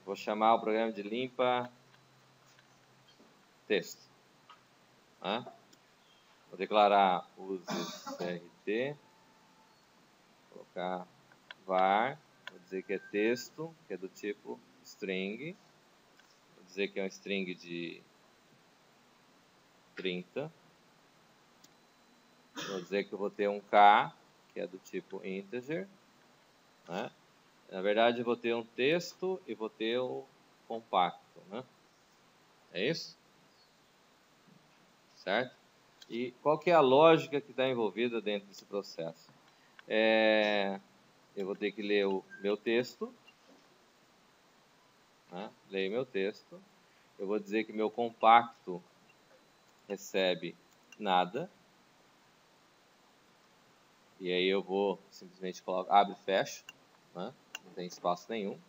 Vou chamar o programa de limpa texto. Né? Vou declarar use crt, colocar var, vou dizer que é texto, que é do tipo string, vou dizer que é um string de 30, vou dizer que eu vou ter um k, que é do tipo integer, né? Na verdade, eu vou ter um texto e vou ter o compacto, né? É isso? Certo? E qual que é a lógica que está envolvida dentro desse processo? Eu vou ter que ler o meu texto, né? Leio meu texto. Eu vou dizer que meu compacto recebe nada. E aí eu vou simplesmente colocar, abre e fecha, né? Não tem espaço nenhum.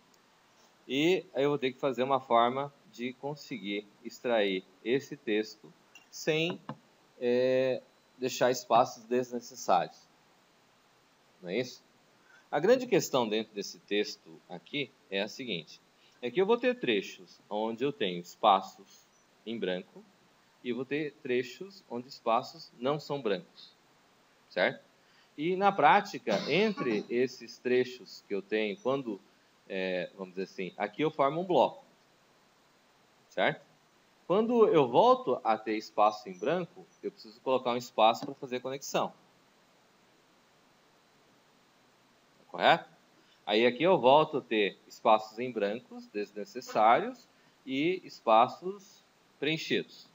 E aí eu vou ter que fazer uma forma de conseguir extrair esse texto sem deixar espaços desnecessários. Não é isso? A grande questão dentro desse texto aqui é a seguinte. É que eu vou ter trechos onde eu tenho espaços em branco e vou ter trechos onde espaços não são brancos. Certo? E na prática, entre esses trechos que eu tenho, quando, vamos dizer assim, aqui eu formo um bloco. Certo? Quando eu volto a ter espaço em branco, eu preciso colocar um espaço para fazer a conexão. Correto? Aí aqui eu volto a ter espaços em brancos desnecessários e espaços preenchidos.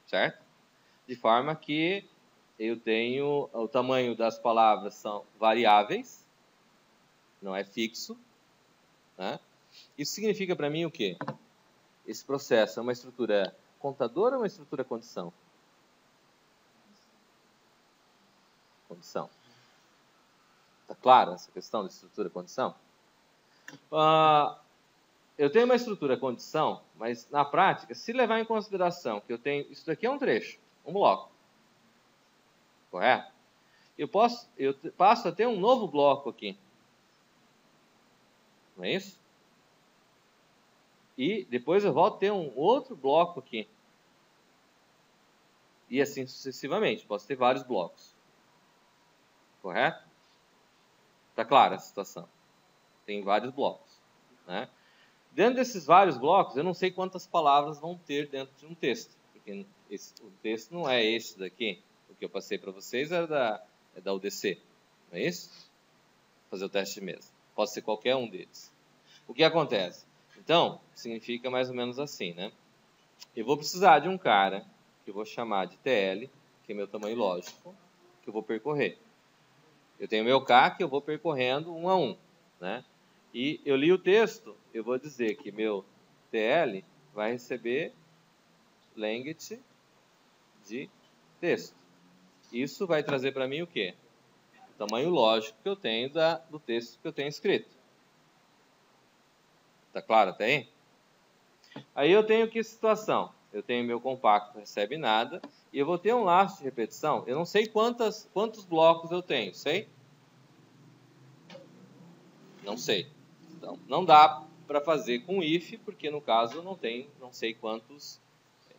Certo? De forma que eu tenho o tamanho das palavras são variáveis, não é fixo. Né? Isso significa para mim o quê? Esse processo é uma estrutura contador ou uma estrutura condição? Condição. Está clara essa questão de estrutura condição? Eu tenho uma estrutura condição, mas na prática, se levar em consideração que eu tenho... Isso daqui é um trecho, um bloco. Correto? Eu passo a ter um novo bloco aqui. Não é isso? E depois eu volto a ter um outro bloco aqui. E assim sucessivamente. Posso ter vários blocos. Correto? Está clara a situação. Tem vários blocos. Né? Dentro desses vários blocos, eu não sei quantas palavras vão ter dentro de um texto. Porque o texto não é esse daqui. O que eu passei para vocês é da UDC. Não é isso? Vou fazer o teste mesmo. Pode ser qualquer um deles. O que acontece? Então, significa mais ou menos assim, né? Eu vou precisar de um cara que eu vou chamar de TL, que é meu tamanho lógico, que eu vou percorrer. Eu tenho meu K que eu vou percorrendo um a um, né? E eu li o texto, eu vou dizer que meu TL vai receber length de texto. Isso vai trazer para mim o quê? O tamanho lógico que eu tenho do texto que eu tenho escrito. Tá claro até aí? Aí eu tenho que situação? Eu tenho meu compacto recebe nada e eu vou ter um laço de repetição. Eu não sei quantos blocos eu tenho, sei? Não sei. Então, não dá para fazer com if, porque no caso eu não sei quantos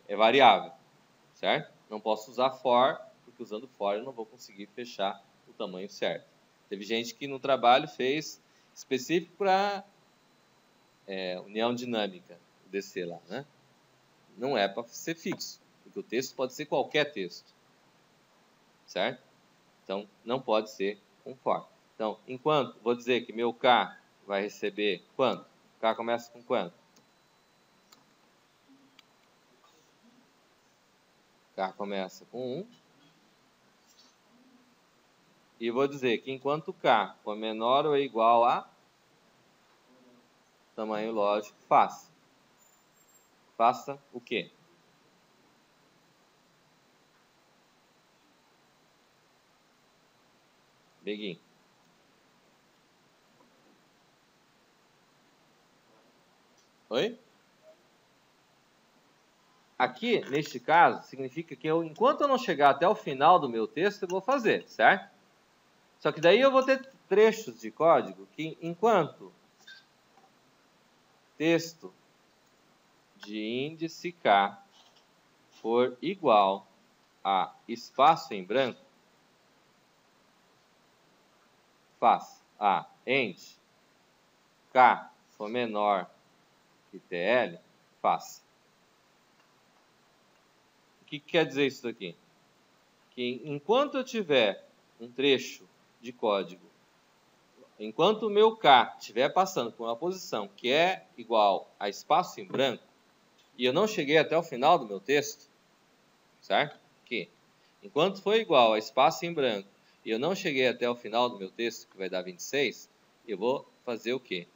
é variável, certo? Não posso usar for, porque usando for eu não vou conseguir fechar o tamanho certo. Teve gente que no trabalho fez específico para união dinâmica, DC lá, né? Não é para ser fixo, porque o texto pode ser qualquer texto, certo? Então, não pode ser com for. Então, enquanto, vou dizer que meu K vai receber quanto? K começa com quanto? K começa com 1. E vou dizer que enquanto K for menor ou igual a tamanho lógico, faça. Faça o quê? Begin. Oi? Aqui, neste caso, significa que enquanto eu não chegar até o final do meu texto, eu vou fazer, certo? Só que daí eu vou ter trechos de código que, enquanto texto de índice K for igual a espaço em branco, faça a end K for menor que TL, faça. O que quer dizer isso daqui? Que enquanto eu tiver um trecho de código, enquanto o meu K estiver passando por uma posição que é igual a espaço em branco, e eu não cheguei até o final do meu texto, certo? Que enquanto for igual a espaço em branco, e eu não cheguei até o final do meu texto, que vai dar 26, eu vou fazer o quê?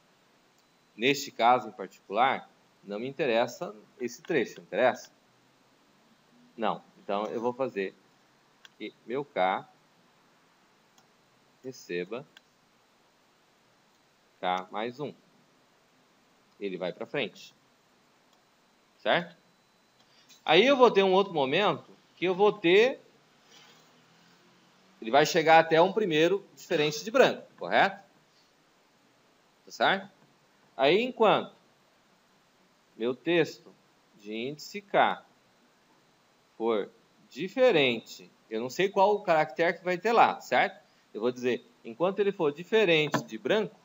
Neste caso em particular, não me interessa esse trecho, não interessa? Não. Então, eu vou fazer que meu K receba K mais 1. Ele vai para frente. Certo? Aí eu vou ter um outro momento que eu vou ter... Ele vai chegar até um primeiro diferente de branco, correto? Tá certo? Aí, enquanto meu texto de índice K for diferente, eu não sei qual o caractere que vai ter lá, certo? Eu vou dizer, enquanto ele for diferente de branco,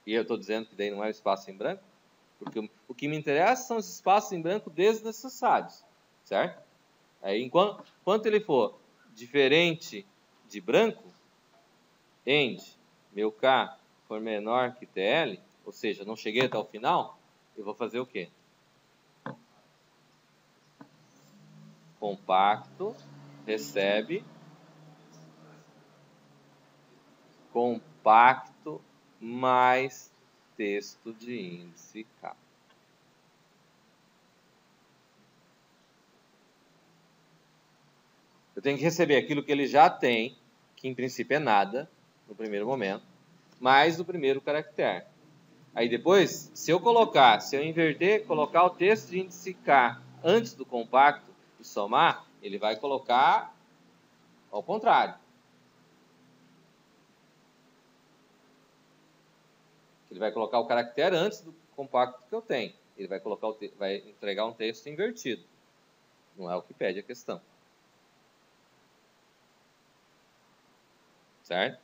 e eu estou dizendo que daí não é o espaço em branco, porque o que me interessa são os espaços em branco desnecessários, certo? Aí, enquanto ele for diferente de branco, end, meu K for menor que TL, ou seja, não cheguei até o final, eu vou fazer o quê? Compacto, recebe, compacto mais texto de índice K. Eu tenho que receber aquilo que ele já tem, que em princípio é nada, no primeiro momento, mais o primeiro caractere. Aí depois, se eu inverter, colocar o texto de índice K antes do compacto e somar, ele vai colocar ao contrário. Ele vai colocar o caractere antes do compacto que eu tenho. Ele vai vai entregar um texto invertido. Não é o que pede a questão. Certo?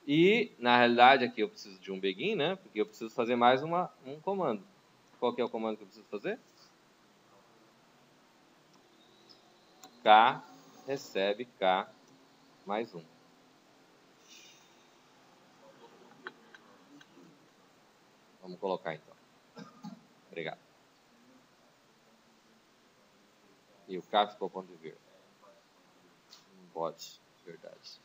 E, na realidade, aqui eu preciso de um begin, né? Porque eu preciso fazer mais um comando. Qual que é o comando que eu preciso fazer? K recebe K mais 1. Vamos colocar, então. Obrigado. E o K ficou ponto de vírgula. Não pode, verdade.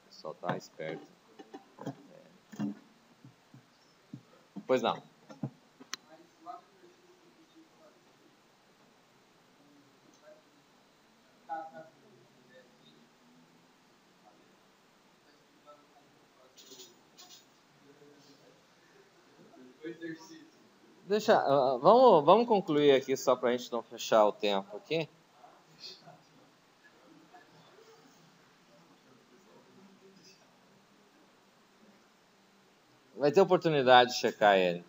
O pessoal tá esperto. Pois não. Vamos concluir aqui só para a gente não fechar o tempo aqui. Vai ter oportunidade de checar ele.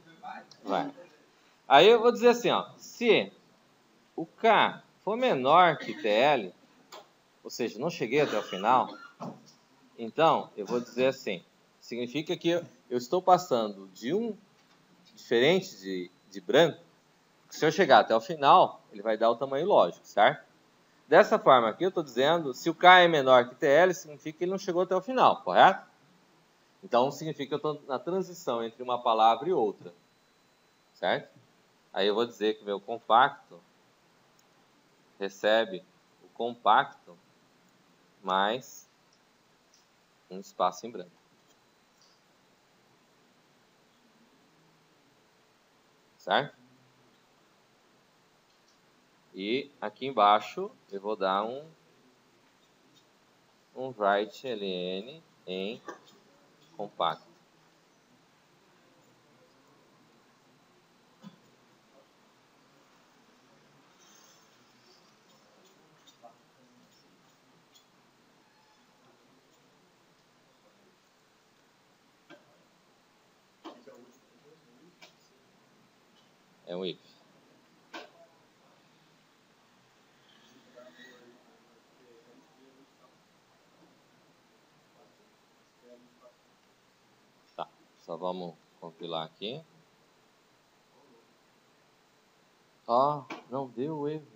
Vai. Aí eu vou dizer assim, ó, se o K for menor que TL, ou seja, não cheguei até o final, então eu vou dizer assim, significa que eu estou passando de um diferente de branco. Se eu chegar até o final, ele vai dar o tamanho lógico, certo? Dessa forma aqui eu estou dizendo, se o K é menor que TL, significa que ele não chegou até o final, correto? Então significa que eu estou na transição entre uma palavra e outra, certo? Aí eu vou dizer que o meu compacto recebe o compacto mais um espaço em branco. Certo? E aqui embaixo eu vou dar um write ln em compacto. É um if. Tá, só vamos compilar aqui. Ó, não deu erro.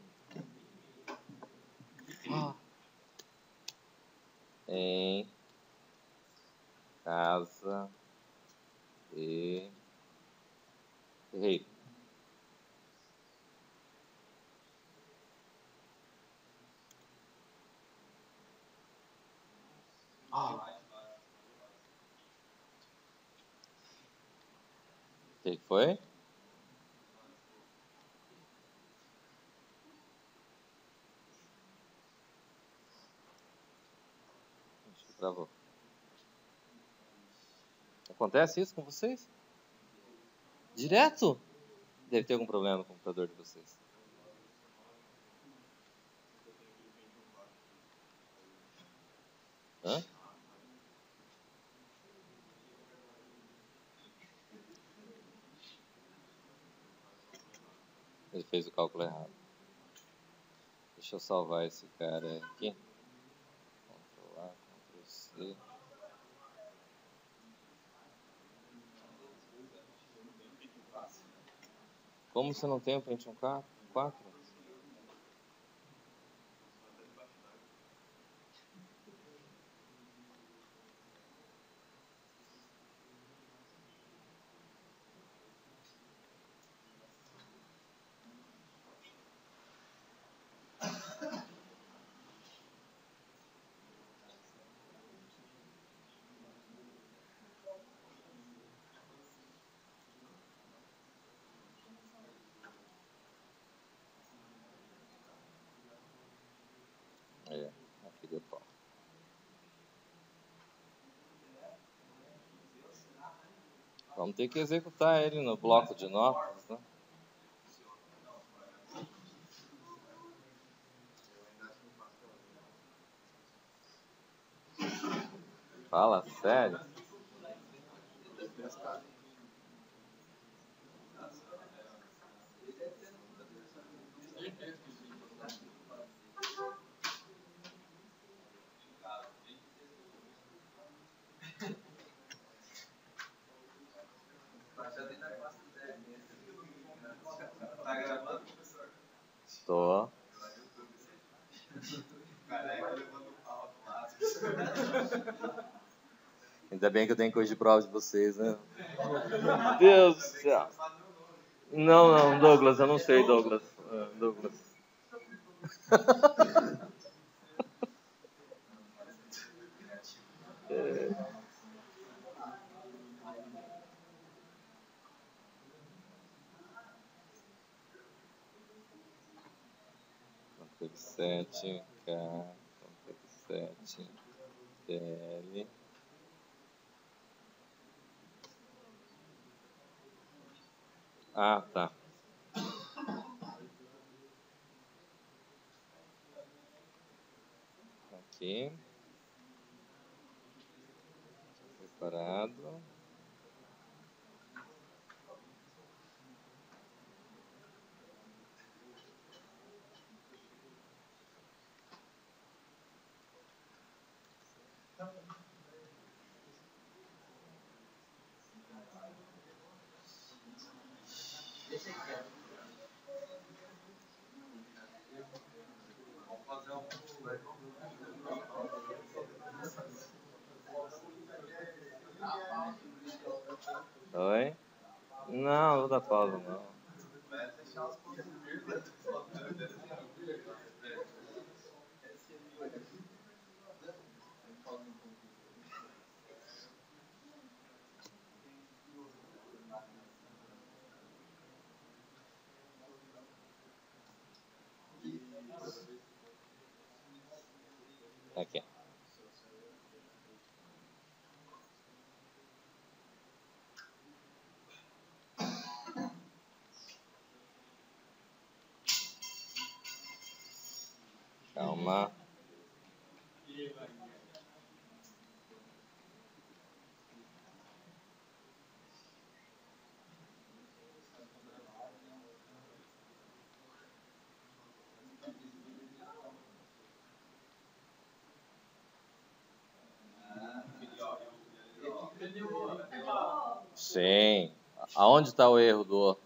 Em casa de rei. O que foi? Acho que travou. Acontece isso com vocês? Direto? Deve ter algum problema no computador de vocês. Hã? Ele fez o cálculo errado. Deixa eu salvar esse cara aqui. Ctrl A, Ctrl C. Como você não tem o Pentium 4? É, aqui deu pau. Vamos ter que executar ele no bloco de notas, né? Fala sério. Tô. Ainda bem que eu tenho que corrigir prova de vocês, né? Meu Deus do céu. Não, Douglas, eu não sei, Douglas. Douglas. teve 7, K, então teve 7, DL. Ah, tá. Aqui. Preparado. Oi? Não, vou dar pausa, não. Aqui. Calma. Sim. Aonde está o erro do...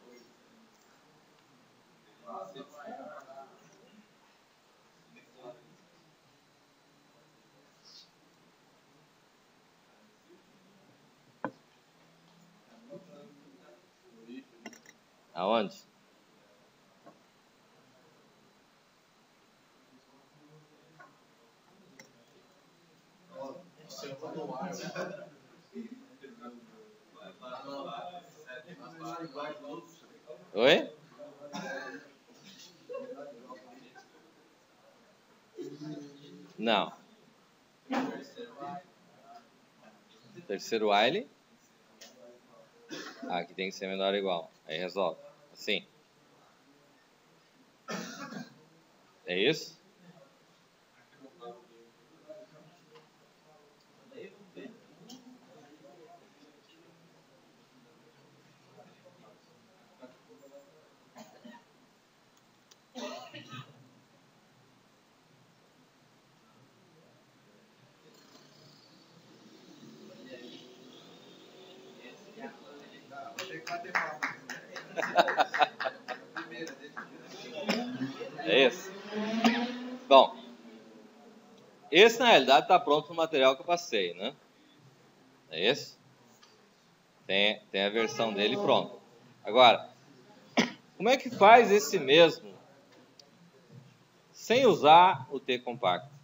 Aonde? Oi? Não. Terceiro while. Aqui tem que ser menor ou igual. Aí resolve. Assim. É isso? É isso? Bom, esse na realidade está pronto no material que eu passei, né? É isso? Tem a versão dele pronta. Agora, como é que faz esse mesmo sem usar o T compacto?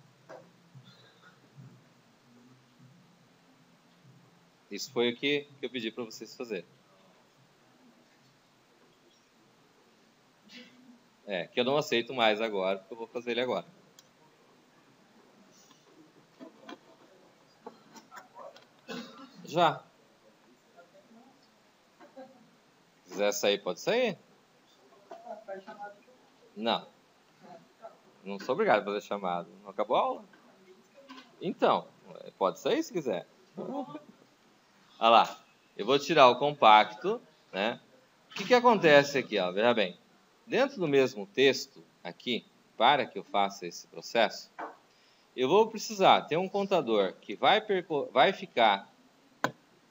Isso foi o que eu pedi para vocês fazerem. Que eu não aceito mais agora, porque eu vou fazer ele agora. Já. Se quiser sair, pode sair? Não. Não sou obrigado a fazer chamada. Não acabou a aula? Então, pode sair se quiser. Olha lá. Eu vou tirar o compacto, né? O que acontece aqui, ó? Veja bem. Dentro do mesmo texto, aqui, para que eu faça esse processo, eu vou precisar ter um contador que vai ficar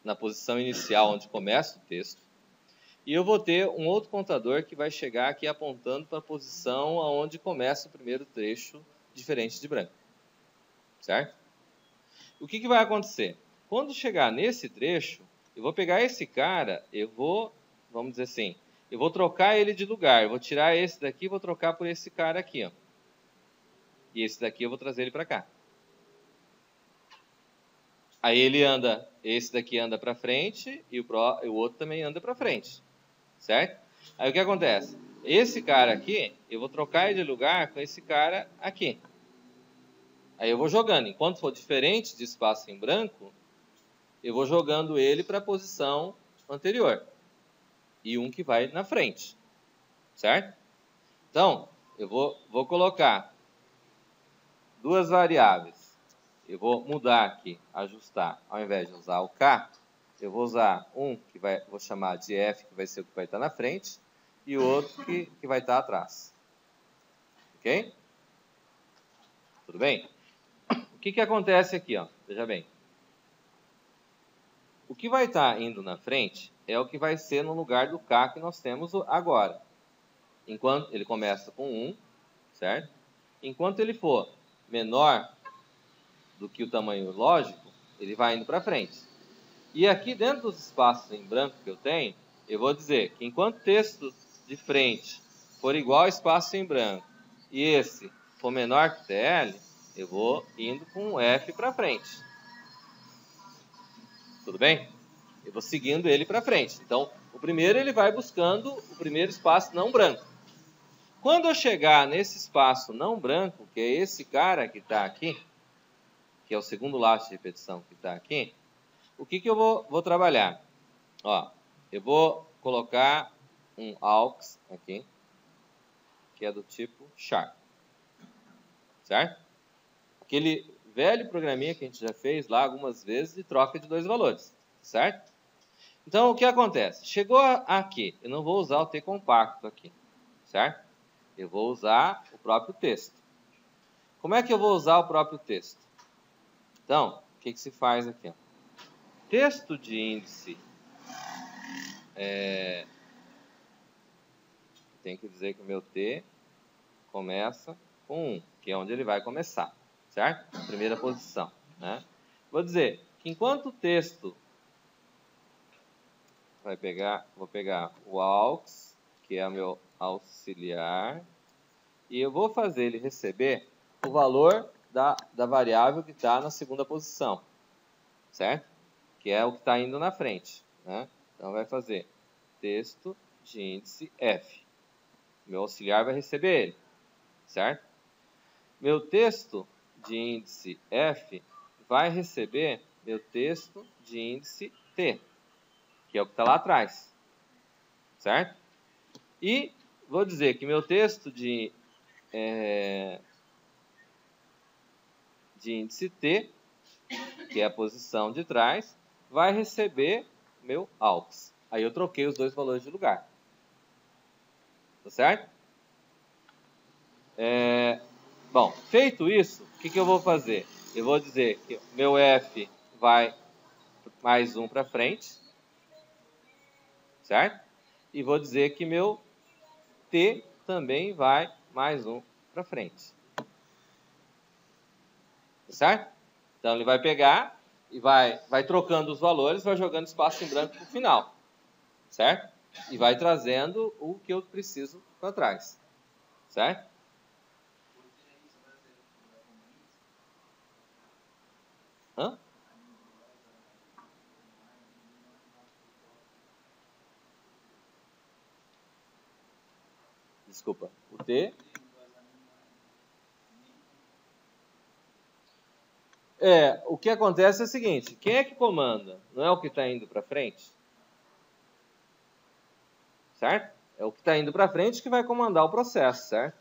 na posição inicial onde começa o texto, e eu vou ter um outro contador que vai chegar aqui apontando para a posição onde começa o primeiro trecho diferente de branco. Certo? O que vai acontecer? Quando chegar nesse trecho, eu vou pegar esse cara, vamos dizer assim, eu vou trocar ele de lugar. Eu vou tirar esse daqui e vou trocar por esse cara aqui, ó. E esse daqui eu vou trazer ele para cá. Aí esse daqui anda para frente e o outro também anda para frente. Certo? Aí o que acontece? esse cara aqui, eu vou trocar ele de lugar com esse cara aqui. Aí eu vou jogando. Enquanto for diferente de espaço em branco, eu vou jogando ele para a posição anterior. E um que vai na frente. Certo? Então, eu vou colocar duas variáveis. Eu vou mudar aqui, ajustar. Ao invés de usar o K, eu vou usar um que vou chamar de F, que vai ser o que vai estar na frente, e o outro que vai estar atrás. Ok? Tudo bem? O que acontece aqui? Ó? Veja bem. O que vai estar indo na frente é o que vai ser no lugar do K que nós temos agora. Enquanto ele começa com 1, certo? Enquanto ele for menor do que o tamanho lógico, ele vai indo para frente. E aqui dentro dos espaços em branco que eu tenho, eu vou dizer que enquanto o texto de frente for igual ao espaço em branco e esse for menor que TL, eu vou indo com um F para frente. Tudo bem? Eu vou seguindo ele para frente. Então, o primeiro ele vai buscando o primeiro espaço não branco. Quando eu chegar nesse espaço não branco, que é esse cara que está aqui, que é o segundo laço de repetição que está aqui, o que eu vou trabalhar? Ó, eu vou colocar um aux aqui, que é do tipo char. Certo? Aquele velho programinha que a gente já fez lá algumas vezes de troca de dois valores. Certo? Então, o que acontece? Chegou aqui, eu não vou usar o T compacto aqui. Certo? Eu vou usar o próprio texto. Como é que eu vou usar o próprio texto? Então, o que se faz aqui? Ó? Texto de índice tem que dizer que o meu T começa com 1, que é onde ele vai começar, certo? Primeira posição, né? Vou dizer que enquanto o texto vou pegar o aux, que é o meu auxiliar, e eu vou fazer ele receber o valor da variável que está na segunda posição, certo? Que é o que está indo na frente, né? Então, vai fazer texto de índice F. Meu auxiliar vai receber ele, certo? Meu texto de índice F vai receber meu texto de índice T, que é o que está lá atrás, certo? E vou dizer que meu texto de índice T, que é a posição de trás, vai receber meu aux. Aí eu troquei os dois valores de lugar. Tá certo? Bom, feito isso, o que eu vou fazer? Eu vou dizer que meu F vai mais um para frente, certo? E vou dizer que meu T também vai mais um para frente. Tá certo? Então, ele vai pegar e vai trocando os valores, vai jogando espaço em branco para o final. Certo? E vai trazendo o que eu preciso para trás. Certo? Hã? Desculpa. O T. O que acontece é o seguinte. Quem é que comanda? Não é o que está indo para frente? Certo? É o que está indo para frente que vai comandar o processo, certo?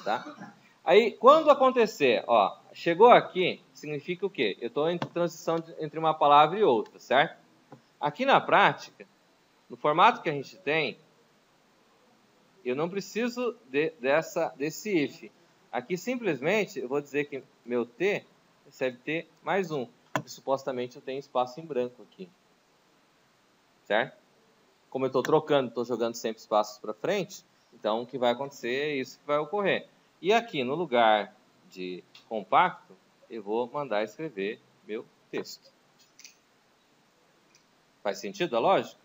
Tá? Aí, quando acontecer, ó, chegou aqui, significa o quê? Eu estou em transição entre uma palavra e outra, certo? Aqui na prática, no formato que a gente tem, eu não preciso desse if. Aqui, simplesmente, eu vou dizer que meu T recebe T mais 1. E, supostamente, eu tenho espaço em branco aqui. Certo? Como eu estou trocando, estou jogando sempre espaços para frente, então o que vai acontecer é isso que vai ocorrer. E aqui, no lugar de compacto, eu vou mandar escrever meu texto. Faz sentido a lógica?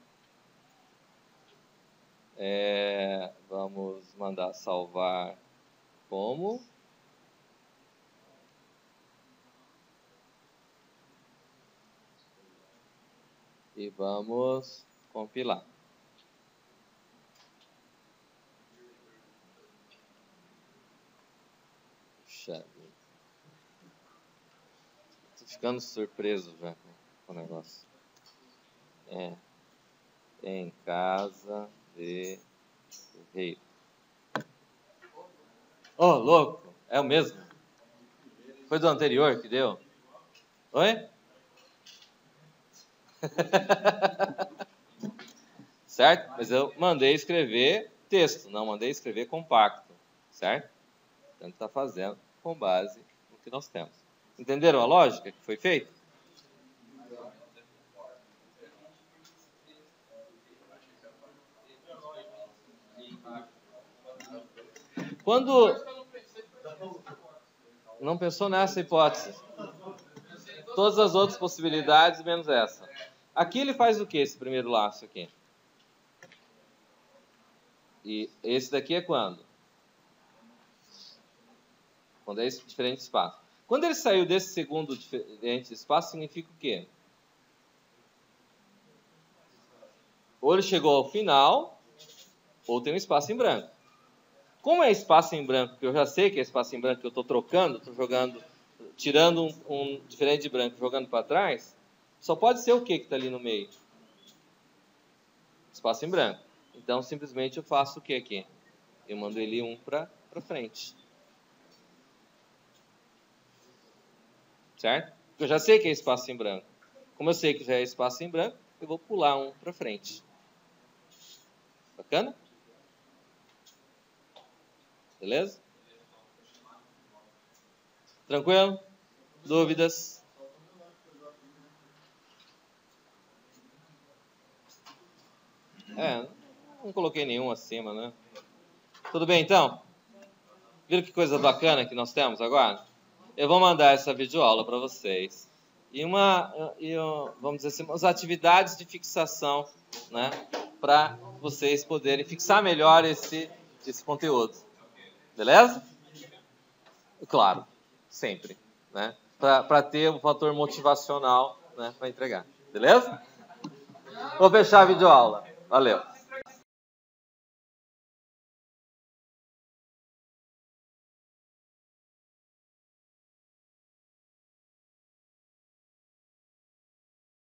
Vamos mandar salvar como. E vamos compilar. Puxa, tô ficando surpreso já com o negócio. Em casa de rei. Ô, louco, é o mesmo? Foi do anterior que deu? Oi? Certo? Mas eu mandei escrever texto, não mandei escrever compacto, certo? Então está fazendo com base no que nós temos. Entenderam a lógica que foi feita? Quando não pensou nessa hipótese, todas as outras possibilidades menos essa. Aqui ele faz o que, esse primeiro laço aqui? E esse daqui é quando? Quando é esse diferente espaço. Quando ele saiu desse segundo diferente espaço, significa o quê? Ou ele chegou ao final, ou tem um espaço em branco. Como é espaço em branco, que eu já sei que é espaço em branco, que eu estou trocando, estou jogando, tirando um diferente de branco, jogando para trás, só pode ser o que está ali no meio? Espaço em branco. Então, simplesmente eu faço o que aqui? Eu mando ele um para frente. Certo? Porque eu já sei que é espaço em branco. Como eu sei que já é espaço em branco, eu vou pular um para frente. Bacana? Beleza? Tranquilo? Dúvidas? Não coloquei nenhum acima, né? Tudo bem, então? Viram que coisa bacana que nós temos agora? Eu vou mandar essa videoaula para vocês. Vamos dizer assim, umas atividades de fixação, né? Para vocês poderem fixar melhor esse conteúdo. Beleza? Claro, sempre, né? Para ter um fator motivacional, né? Para entregar. Beleza? Vou fechar a videoaula. Valeu.